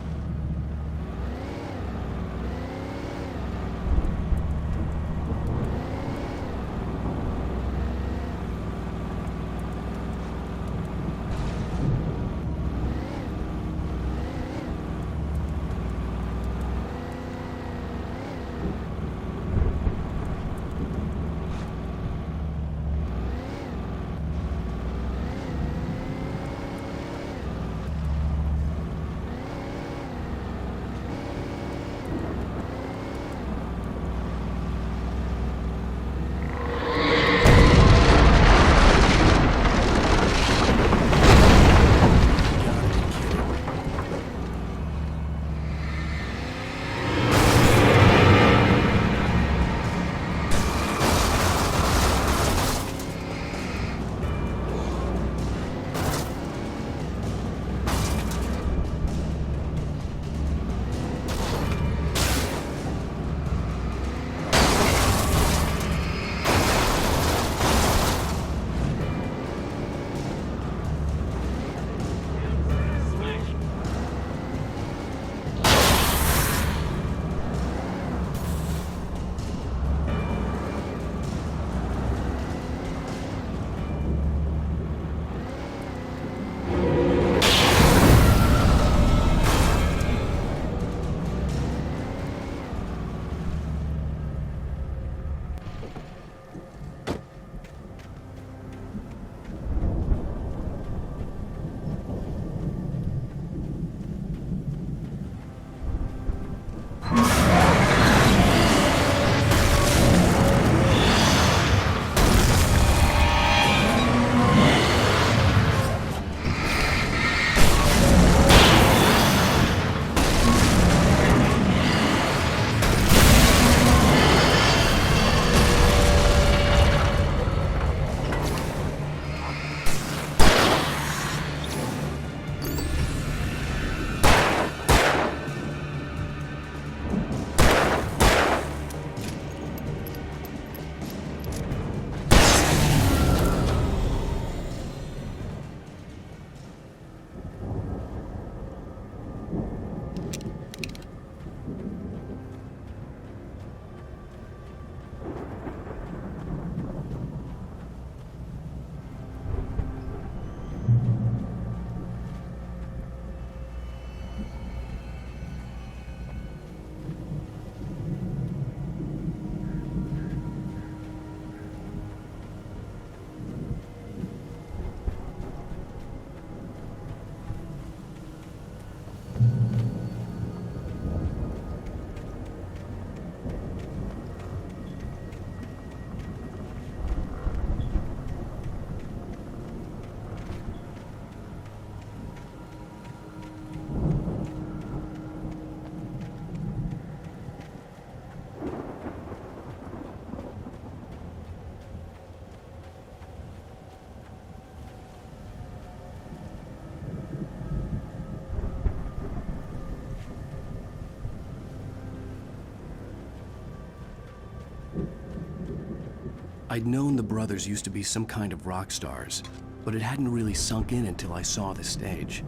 I'd known the brothers used to be some kind of rock stars, but it hadn't really sunk in until I saw the stage.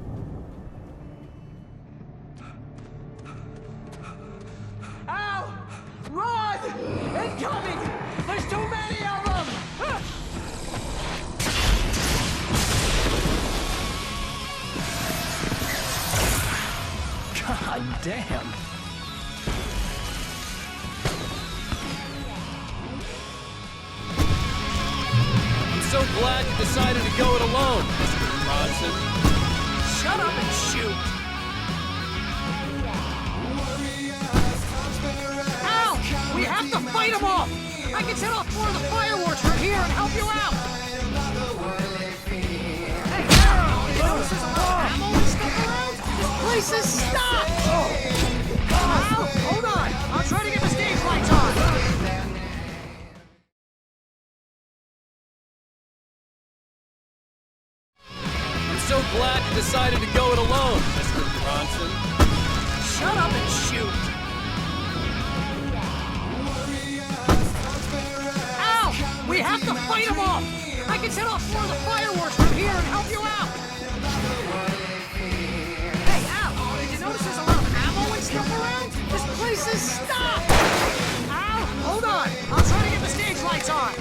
Ow! Run! Incoming! There's too many of them! God damn! So glad you decided to go it alone, Mr. Bronson. Shut up and shoot! Ow! We have to fight them off! I can set off more of the fireworks from here and help you out! Hey, you know this is a lot of ammo and stuff around? This place is stopped! Ow! Hold on! I'll try to get the stage lights on! So glad you decided to go it alone, Mr. Bronson. Shut up and shoot! can set off more of the fireworks from here and help you out! Hey, Al, did you notice there's a lot of ammo and stuff around? This place is stocked! Al, hold on! I'll try to get the stage lights on!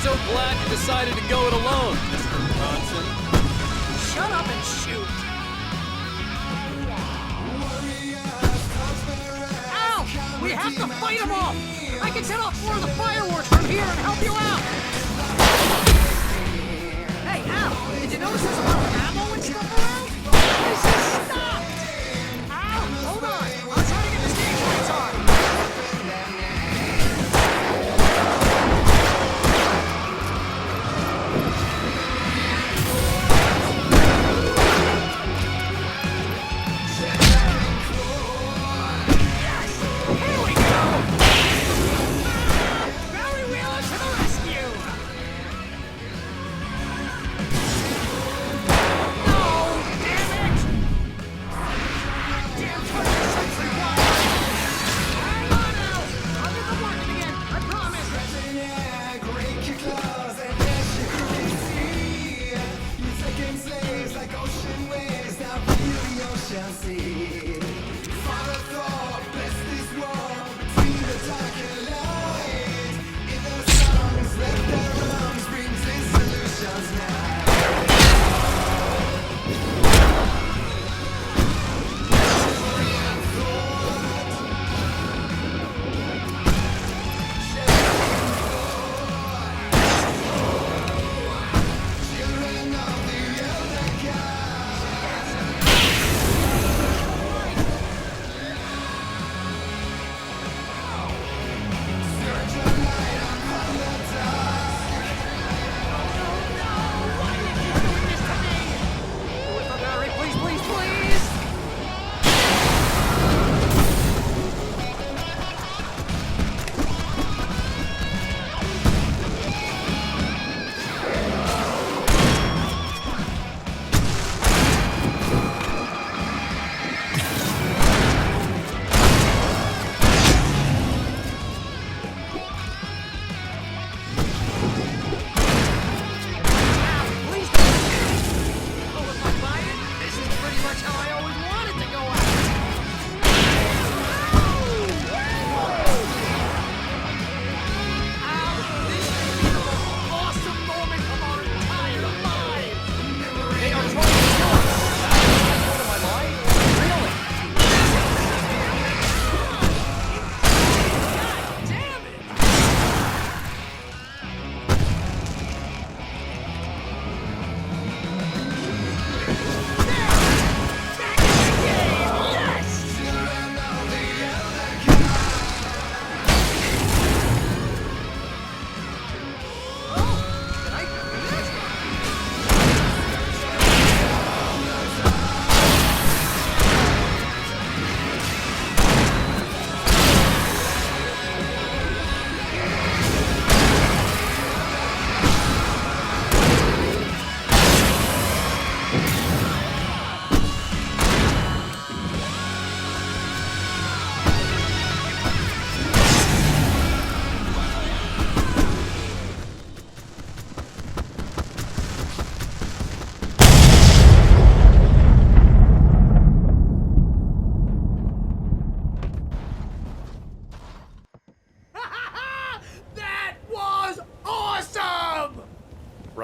So glad you decided to go it alone, Mr. Johnson. Shut up and shoot! Ow! We have to fight them off! I can set off more of the fireworks from here and help you out! Hey, Al, did you notice there's a lot of ammo and stuff around? This is stopped! Al, hold on! I'll try to get the stage lights on!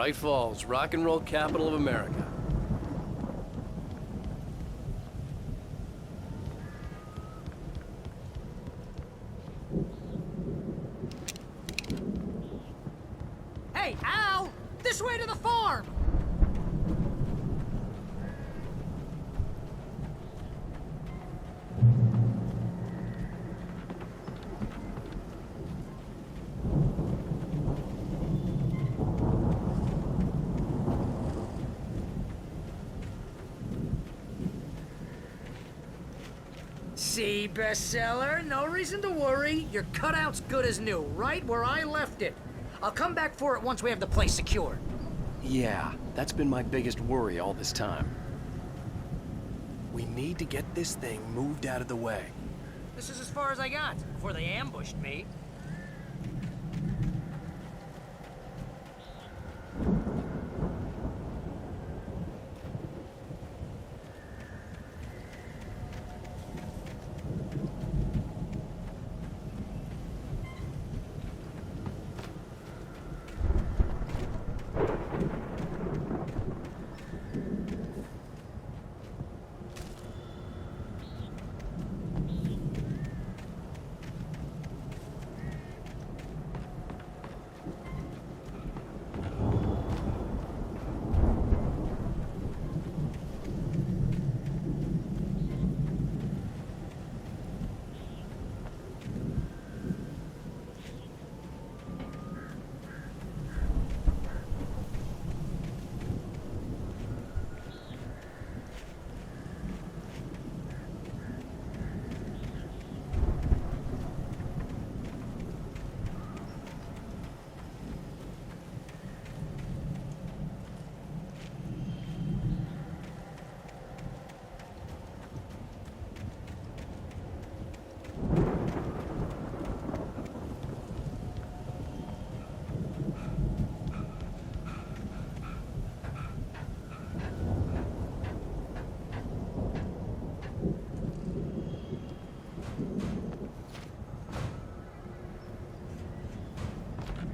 Bright Falls, rock and roll capital of America. Hey, Al! This way to the farm! See, bestseller, no reason to worry. Your cutout's good as new, right where I left it. I'll come back for it once we have the place secured. Yeah, that's been my biggest worry all this time. We need to get this thing moved out of the way. This is as far as I got before they ambushed me.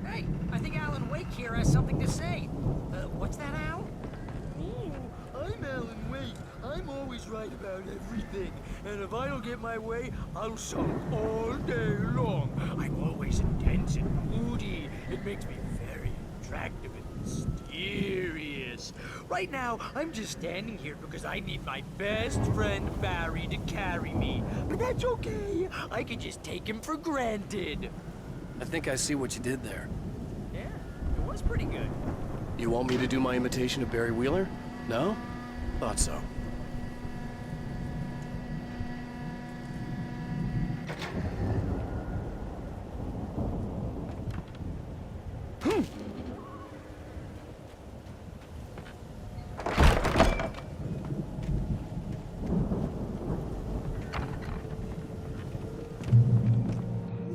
Hey, I think Alan Wake here has something to say. What's that, Al? Oh, I'm Alan Wake. I'm always right about everything. And if I don't get my way, I'll sulk all day long. I'm always intense and moody. It makes me very attractive and mysterious. Right now, I'm just standing here because I need my best friend Barry to carry me. But that's okay. I can just take him for granted. I think I see what you did there. Yeah, it was pretty good. You want me to do my imitation of Barry Wheeler? No? Thought so.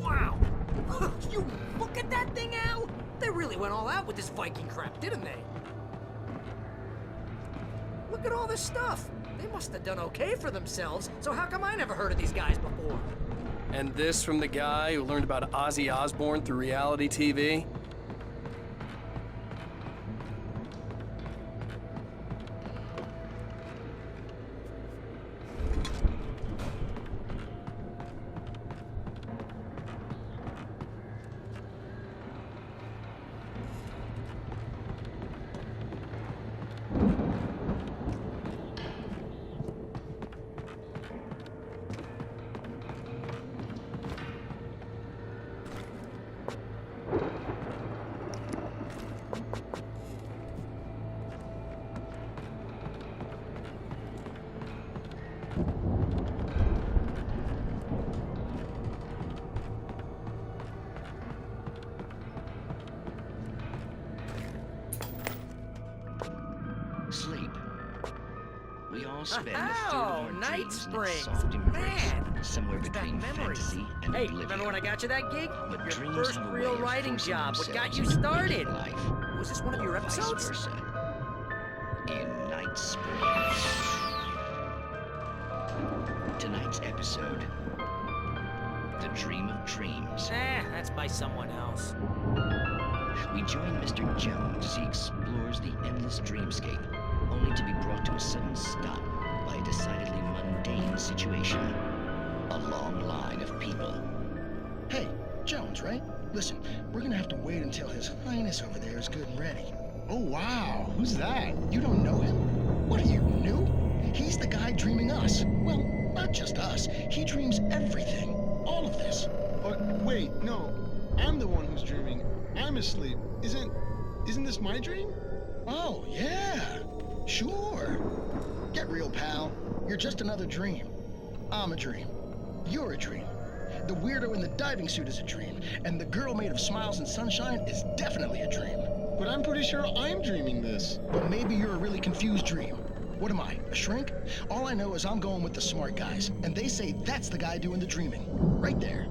Wow! You look at that thing, Al! They really went all out with this Viking crap, didn't they? Look at all this stuff. They must have done okay for themselves, so how come I never heard of these guys before? And this from the guy who learned about Ozzy Osbourne through reality TV? Sleep. We all spend a third of Oh, our Night dreams in Springs. its soft embrace, Man, somewhere brings back between memories. fantasy and Hey, oblivion. remember when I got you that gig? But Your dreams first have a real way of writing forcing job. What got themselves you into started? waking life, Was this one of your or vice episodes? versa. In Night Springs. Tonight's episode: The Dream of Dreams. That's by someone else. We join Mr. Jones as he explores the endless dreamscape, only to be brought to a sudden stop by a decidedly mundane situation. A long line of people. Hey, Jones, right? Listen, we're gonna have to wait until His Highness over there is good and ready. Oh, wow. Who's that? You don't know him? What are you, new? He's the guy dreaming us. Well, not just us. He dreams everything. All of this. Wait, no. I'm the one who's dreaming. I'm asleep. Isn't this my dream? Oh, yeah. Sure. Get real, pal. You're just another dream. I'm a dream. You're a dream. The weirdo in the diving suit is a dream, and the girl made of smiles and sunshine is definitely a dream. But I'm pretty sure I'm dreaming this. But maybe you're a really confused dream. What am I, a shrink? All I know is I'm going with the smart guys, and they say that's the guy doing the dreaming. Right there.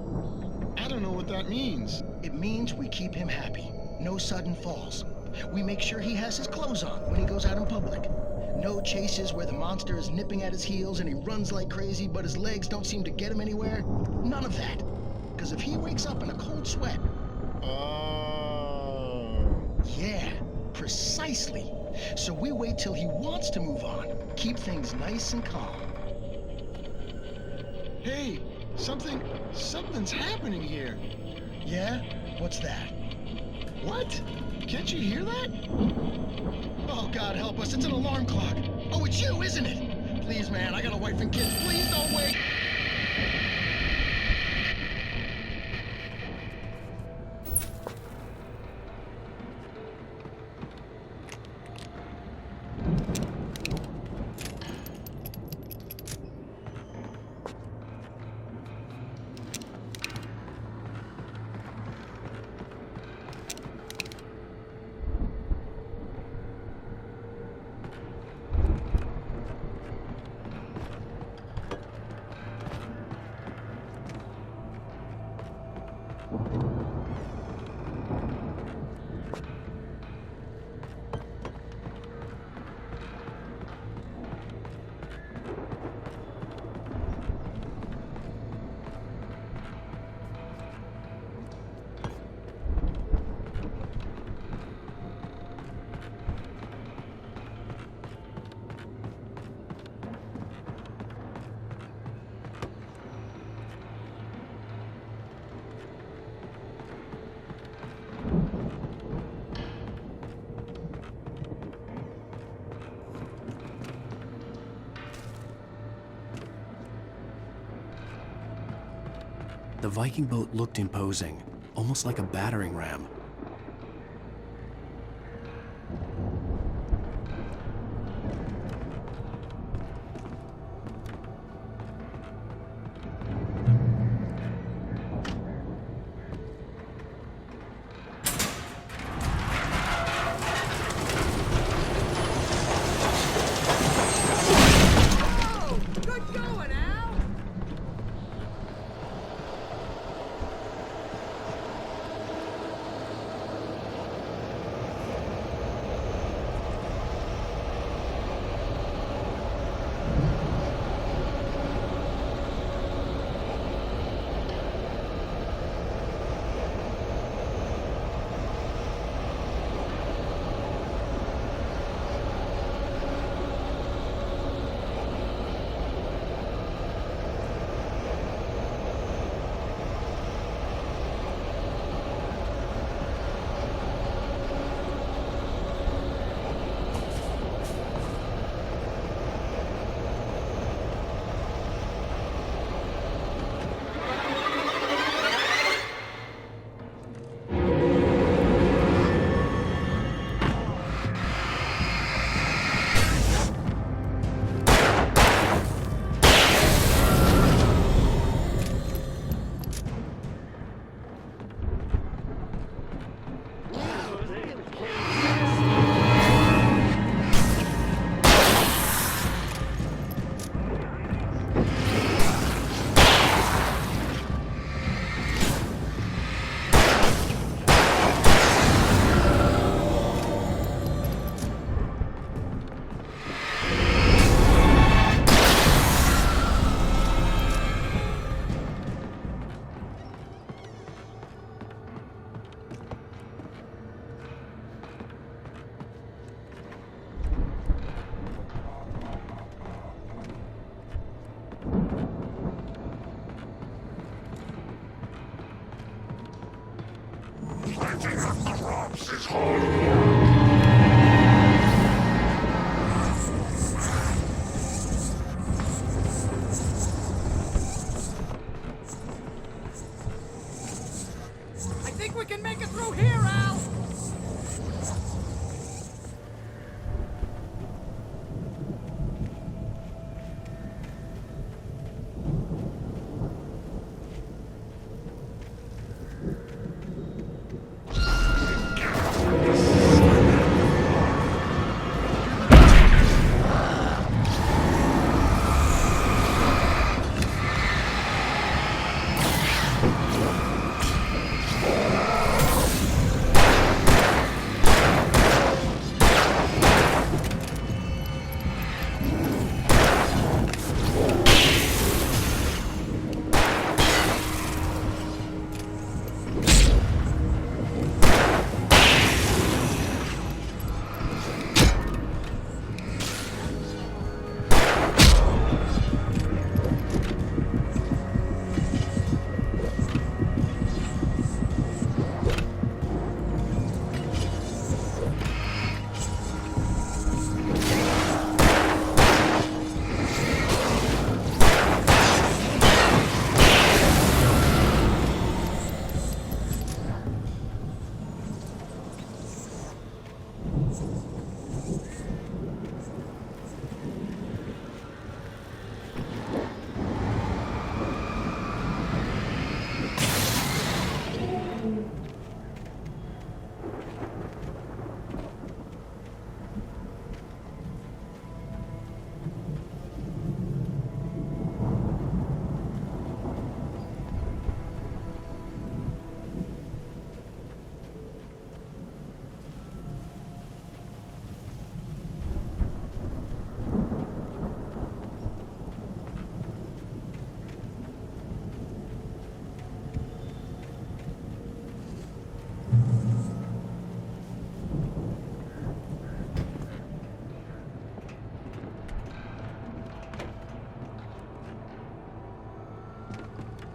I don't know what that means. It means we keep him happy. No sudden falls. We make sure he has his clothes on when he goes out in public. No chases where the monster is nipping at his heels and he runs like crazy, but his legs don't seem to get him anywhere. None of that. Because if he wakes up in a cold sweat... Yeah, precisely. So we wait till he wants to move on. Keep things nice and calm. Hey, something's happening here. Yeah? What's that? What? Can't you hear that? Oh, God help us, it's an alarm clock. Oh, it's you, isn't it? Please, man, I got a wife and kids. Please don't wake. The Viking boat looked imposing, almost like a battering ram. cops is calling you. I think we can make it through here, Al!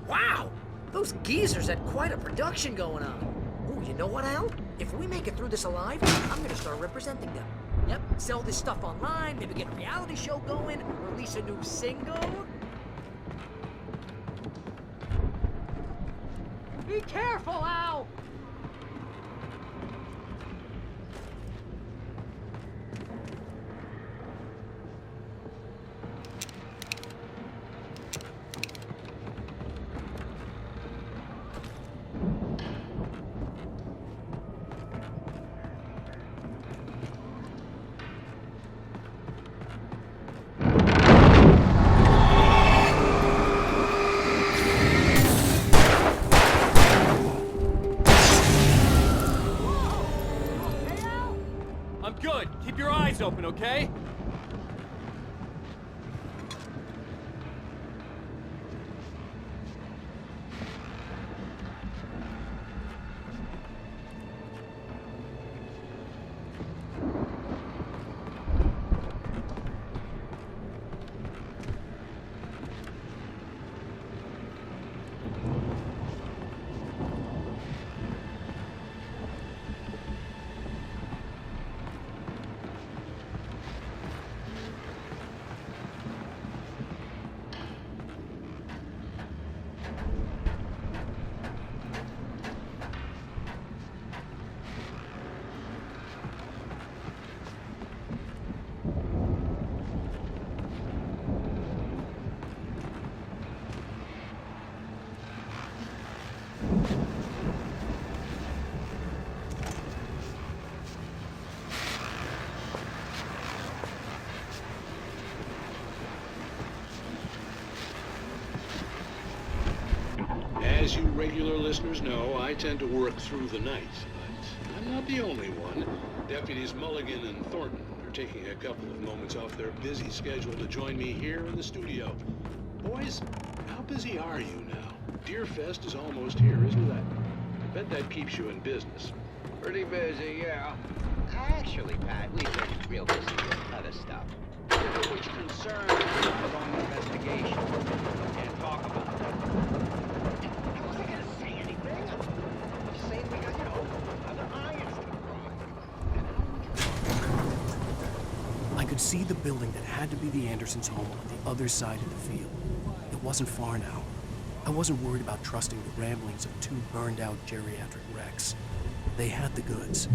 Wow! Those geezers had quite a production going on. Ooh, you know what, Al? If we make it through this alive, I'm gonna start representing them. Yep, sell this stuff online, maybe get a reality show going, release a new single. Be careful, Al! I'm good. Keep your eyes open, okay? As you regular listeners know, I tend to work through the night, but I'm not the only one. Deputies Mulligan and Thornton are taking a couple of moments off their busy schedule to join me here in the studio. Boys, how busy are you now? Deerfest is almost here, isn't it? I bet that keeps you in business. Pretty busy, yeah. Actually, Pat, we've been real busy with other stuff. Which concerns the ongoing investigation. Can't talk about that. I wasn't gonna say anything. I'm just saying we got, other irons in the see the building that had to be the Andersons' home on the other side of the field. It wasn't far now. I wasn't worried about trusting the ramblings of two burned-out geriatric wrecks. They had the goods.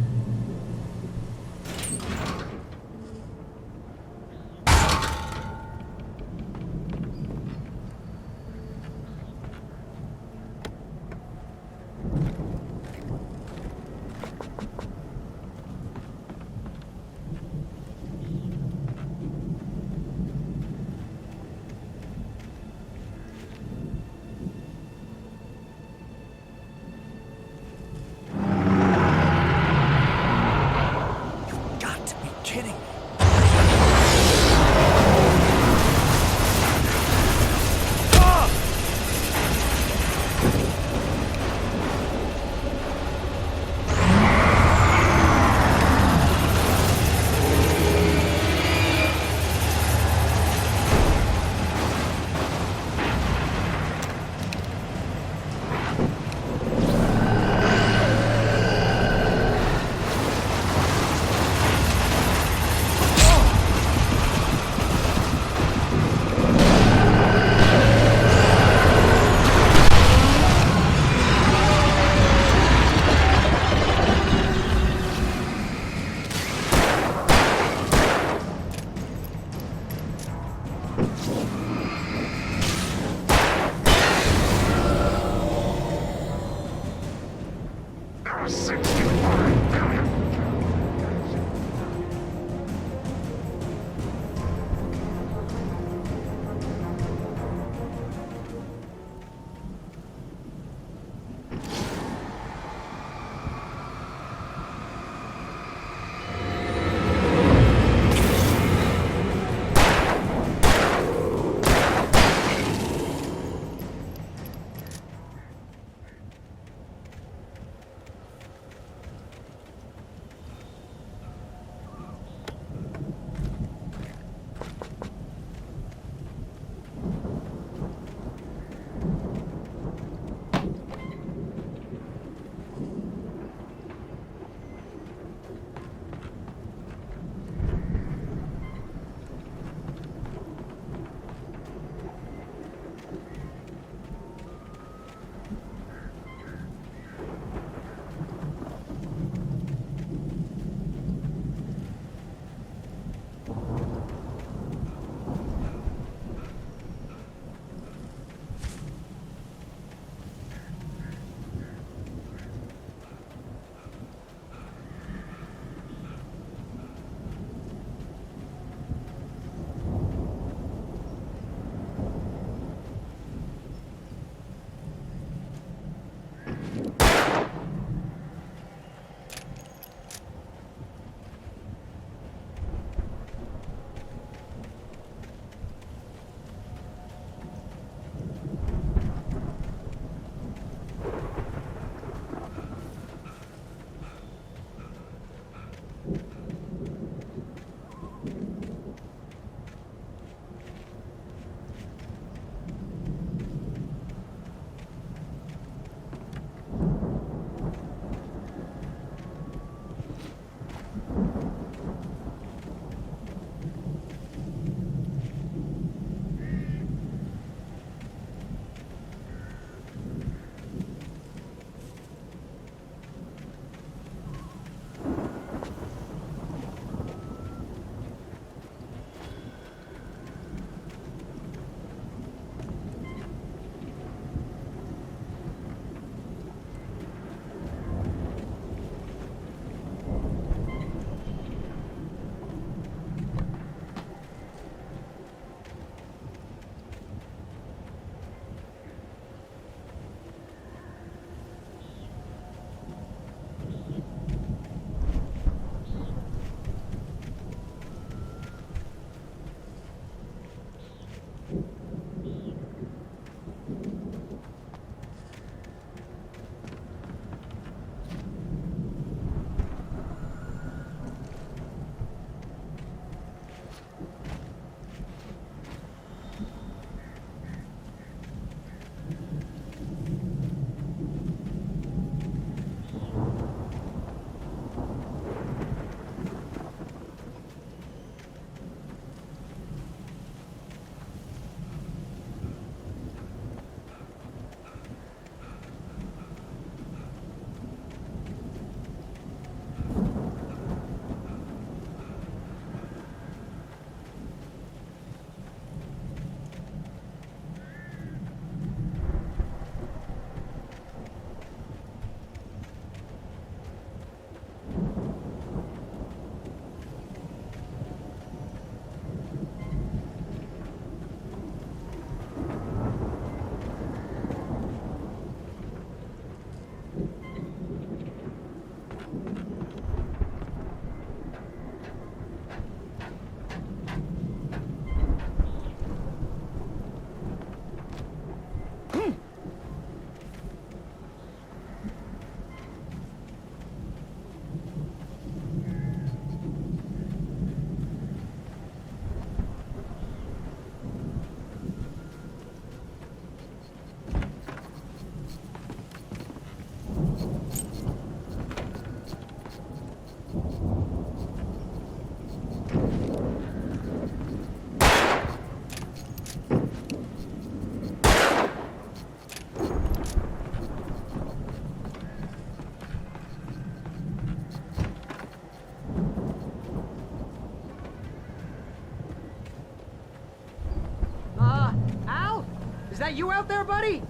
Al? Is that you out there, buddy?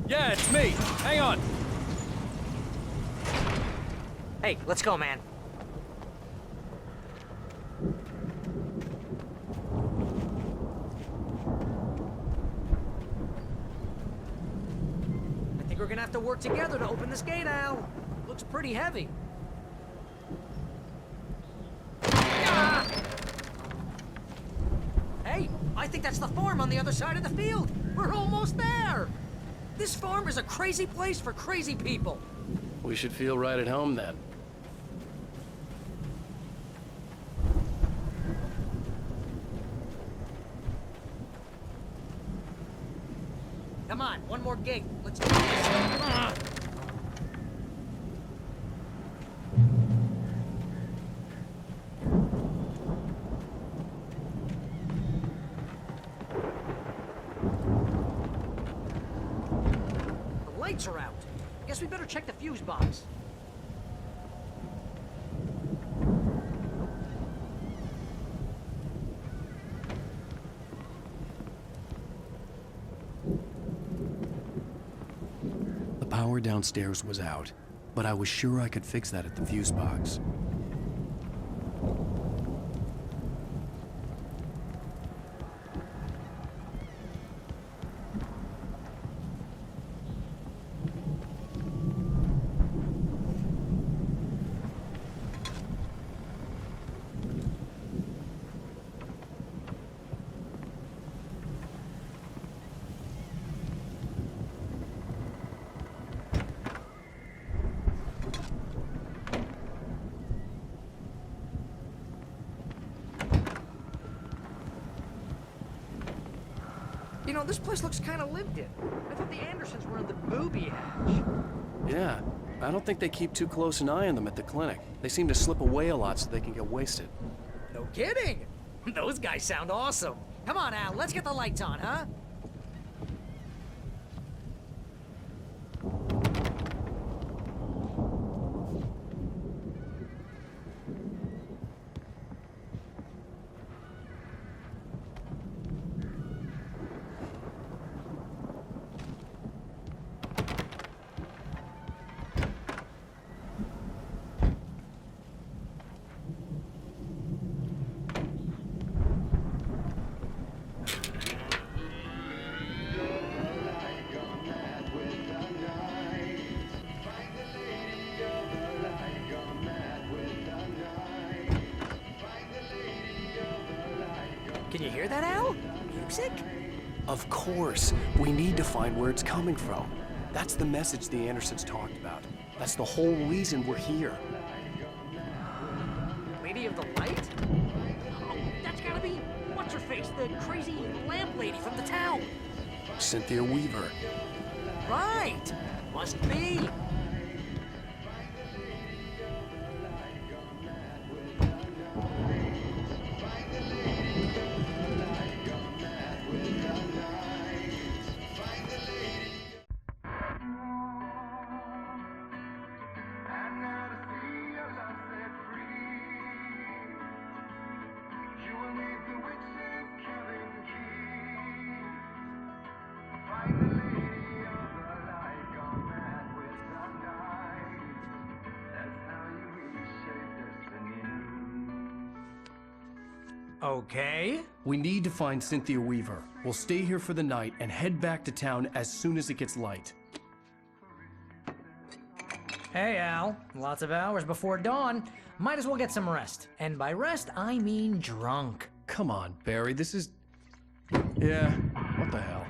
Yeah, it's me. Hang on. Hey, let's go, man. I think we're gonna have to work together to open this gate, Al. Looks pretty heavy. Ah! Hey, I think that's the farm on the other side of the field. We're almost there. This farm is a crazy place for crazy people. We should feel right at home then. Come on, one more gate. Let's do this. Ah! The lights are out. Guess we better check the fuse box. The power downstairs was out, but I was sure I could fix that at the fuse box. You know, this place looks kind of lived in. I thought the Andersons were in the booby hatch. Yeah, I don't think they keep too close an eye on them at the clinic. They seem to slip away a lot so they can get wasted. No kidding. Those guys sound awesome. Come on, Al, let's get the lights on, huh? Can you hear that, Al? Music? Of course. We need to find where it's coming from. That's the message the Andersons talked about. That's the whole reason we're here. Lady of the Light? Oh, that's gotta be what's-her-face, the crazy lamp lady from the town. Cynthia Weaver. Right! Must be. Okay. We need to find Cynthia Weaver. We'll stay here for the night and head back to town as soon as it gets light. Hey, Al. Lots of hours before dawn. Might as well get some rest. And by rest, I mean drunk. Come on, Barry, this is... Yeah, what the hell?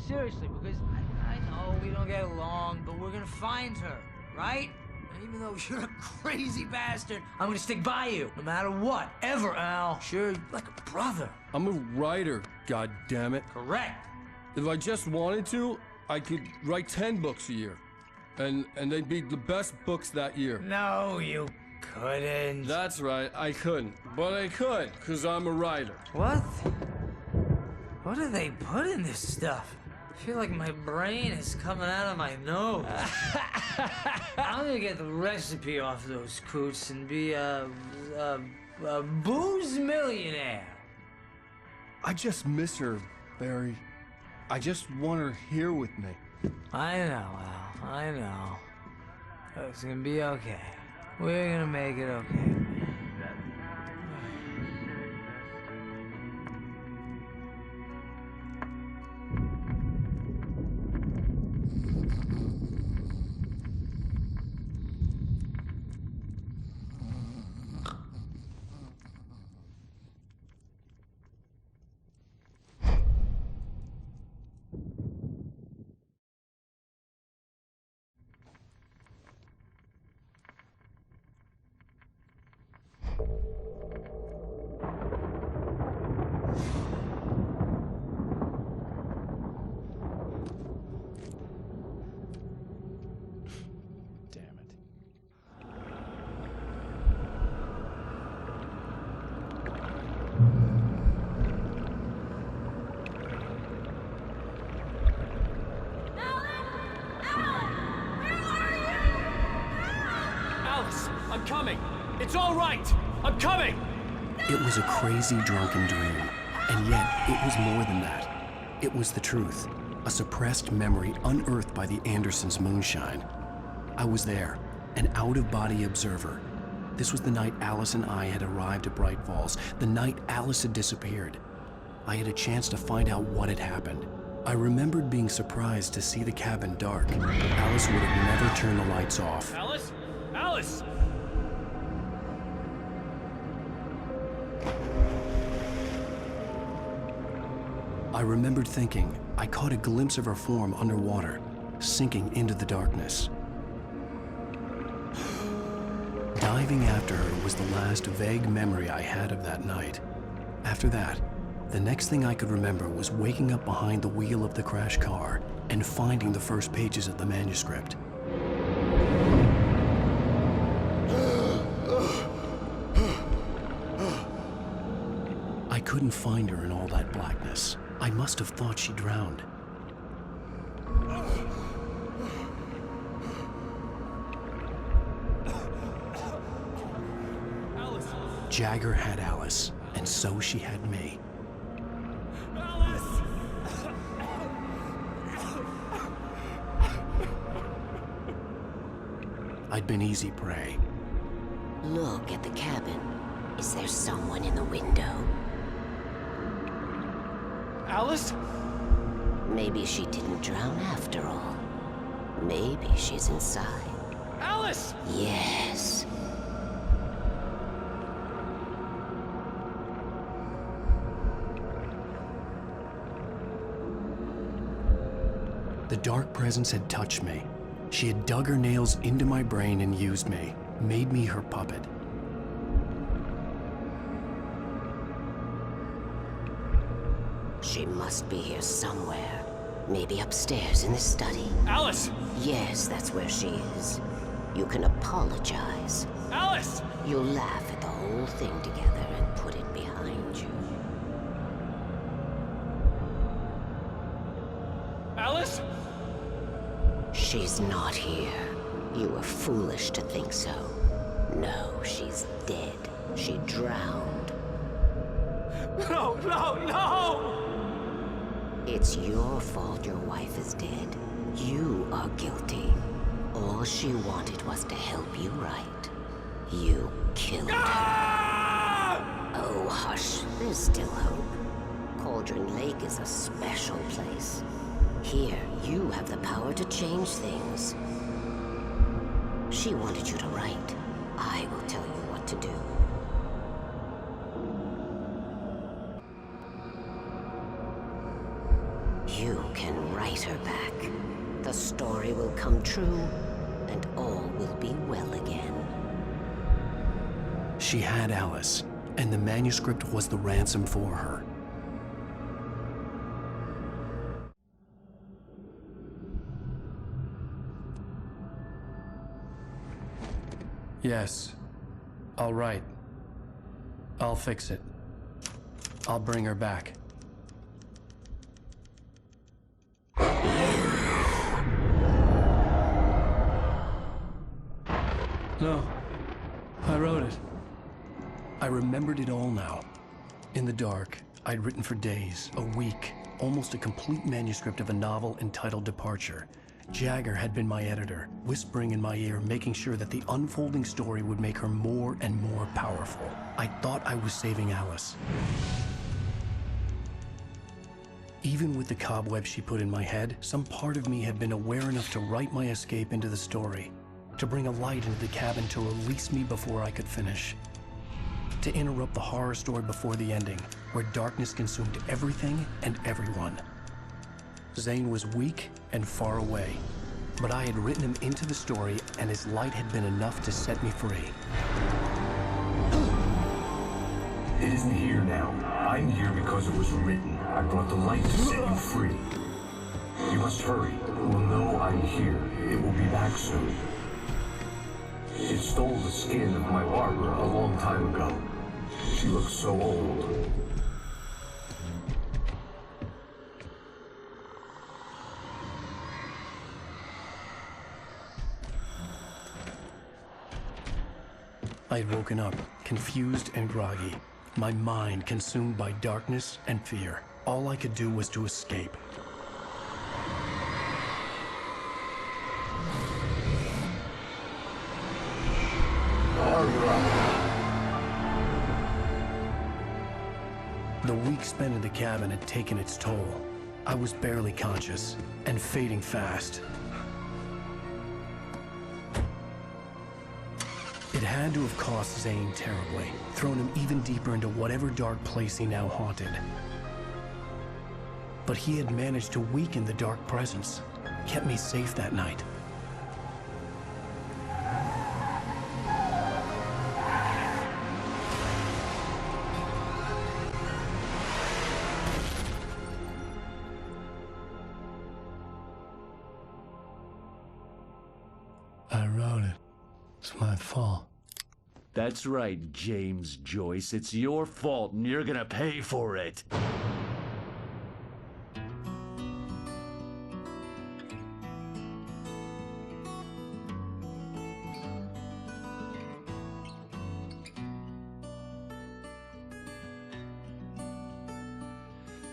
Seriously, because I know we don't get along, but we're gonna find her, right? And even though you're a crazy bastard, I'm gonna stick by you, no matter what, ever, Al. Sure, like a brother. I'm a writer, goddammit. Correct. If I just wanted to, I could write 10 books a year. And they'd be the best books that year. No, you couldn't. That's right, I couldn't. But I could, because I'm a writer. What? What do they put in this stuff? I feel like my brain is coming out of my nose. I'm gonna get the recipe off those coots and be a booze millionaire. I just miss her, Barry. I just want her here with me. I know, Al. I know. It's gonna be okay. We're gonna make it okay. I'm coming! It's all right! I'm coming! It was a crazy drunken dream, and yet it was more than that. It was the truth, a suppressed memory unearthed by the Andersons' moonshine. I was there, an out-of-body observer. This was the night Alice and I had arrived at Bright Falls, the night Alice had disappeared. I had a chance to find out what had happened. I remembered being surprised to see the cabin dark. Alice would have never turned the lights off. Alice? Alice! I remembered thinking I caught a glimpse of her form underwater, sinking into the darkness. Diving after her was the last vague memory I had of that night. After that, the next thing I could remember was waking up behind the wheel of the crashed car and finding the first pages of the manuscript. I couldn't find her in all that blackness. I must have thought she drowned. Alice! Jagger had Alice, and so she had me. Alice! I'd been easy prey. Look at the cabin. Is there someone in the window? Alice? Maybe she didn't drown after all. Maybe she's inside. Alice! Yes. The dark presence had touched me. She had dug her nails into my brain and used me, made me her puppet. She must be here somewhere. Maybe upstairs in the study. Alice! Yes, that's where she is. You can apologize. Alice! You'll laugh at the whole thing together and put it behind you. Alice? She's not here. You were foolish to think so. No, she's dead. She drowned. No, no, no! It's your fault your wife is dead. You are guilty. All she wanted was to help you right. You killed her. Oh, hush. There's still hope. Cauldron Lake is a special place. Here, you have the power to change things. She wanted you to write. I will tell you what to do. You can write her back. The story will come true, and all will be well again. She had Alice, and the manuscript was the ransom for her. Yes. I'll write. I'll fix it. I'll bring her back. No. I wrote it. I remembered it all now. In the dark, I'd written for days, a week, almost a complete manuscript of a novel entitled Departure. Jagger had been my editor, whispering in my ear, making sure that the unfolding story would make her more and more powerful. I thought I was saving Alice. Even with the cobwebs she put in my head, some part of me had been aware enough to write my escape into the story, to bring a light into the cabin to release me before I could finish, to interrupt the horror story before the ending, where darkness consumed everything and everyone. Zane was weak and far away, but I had written him into the story, and his light had been enough to set me free. It isn't here now. I'm here because it was written. I brought the light to set you free. You must hurry. It will know I'm here. It will be back soon. It stole the skin of my Barbara a long time ago. She looks so old. I had woken up, confused and groggy, my mind consumed by darkness and fear. All I could do was to escape. The week spent in the cabin had taken its toll. I was barely conscious, and fading fast. It had to have cost Zane terribly, thrown him even deeper into whatever dark place he now haunted. But he had managed to weaken the dark presence, kept me safe that night. I wrote it. It's my fault. That's right, James Joyce. It's your fault, and you're gonna pay for it.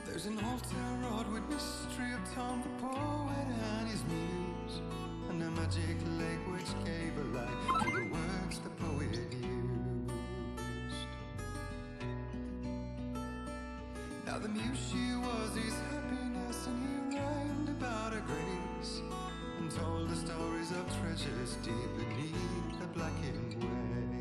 There's an old town road with mystery of Tom the poet and his muse, and a magic lake which gave a life to the words the poet used. Now the muse she was his happiness, and he rhymed about her grace, and told the stories of treasures deep beneath the blackened waves.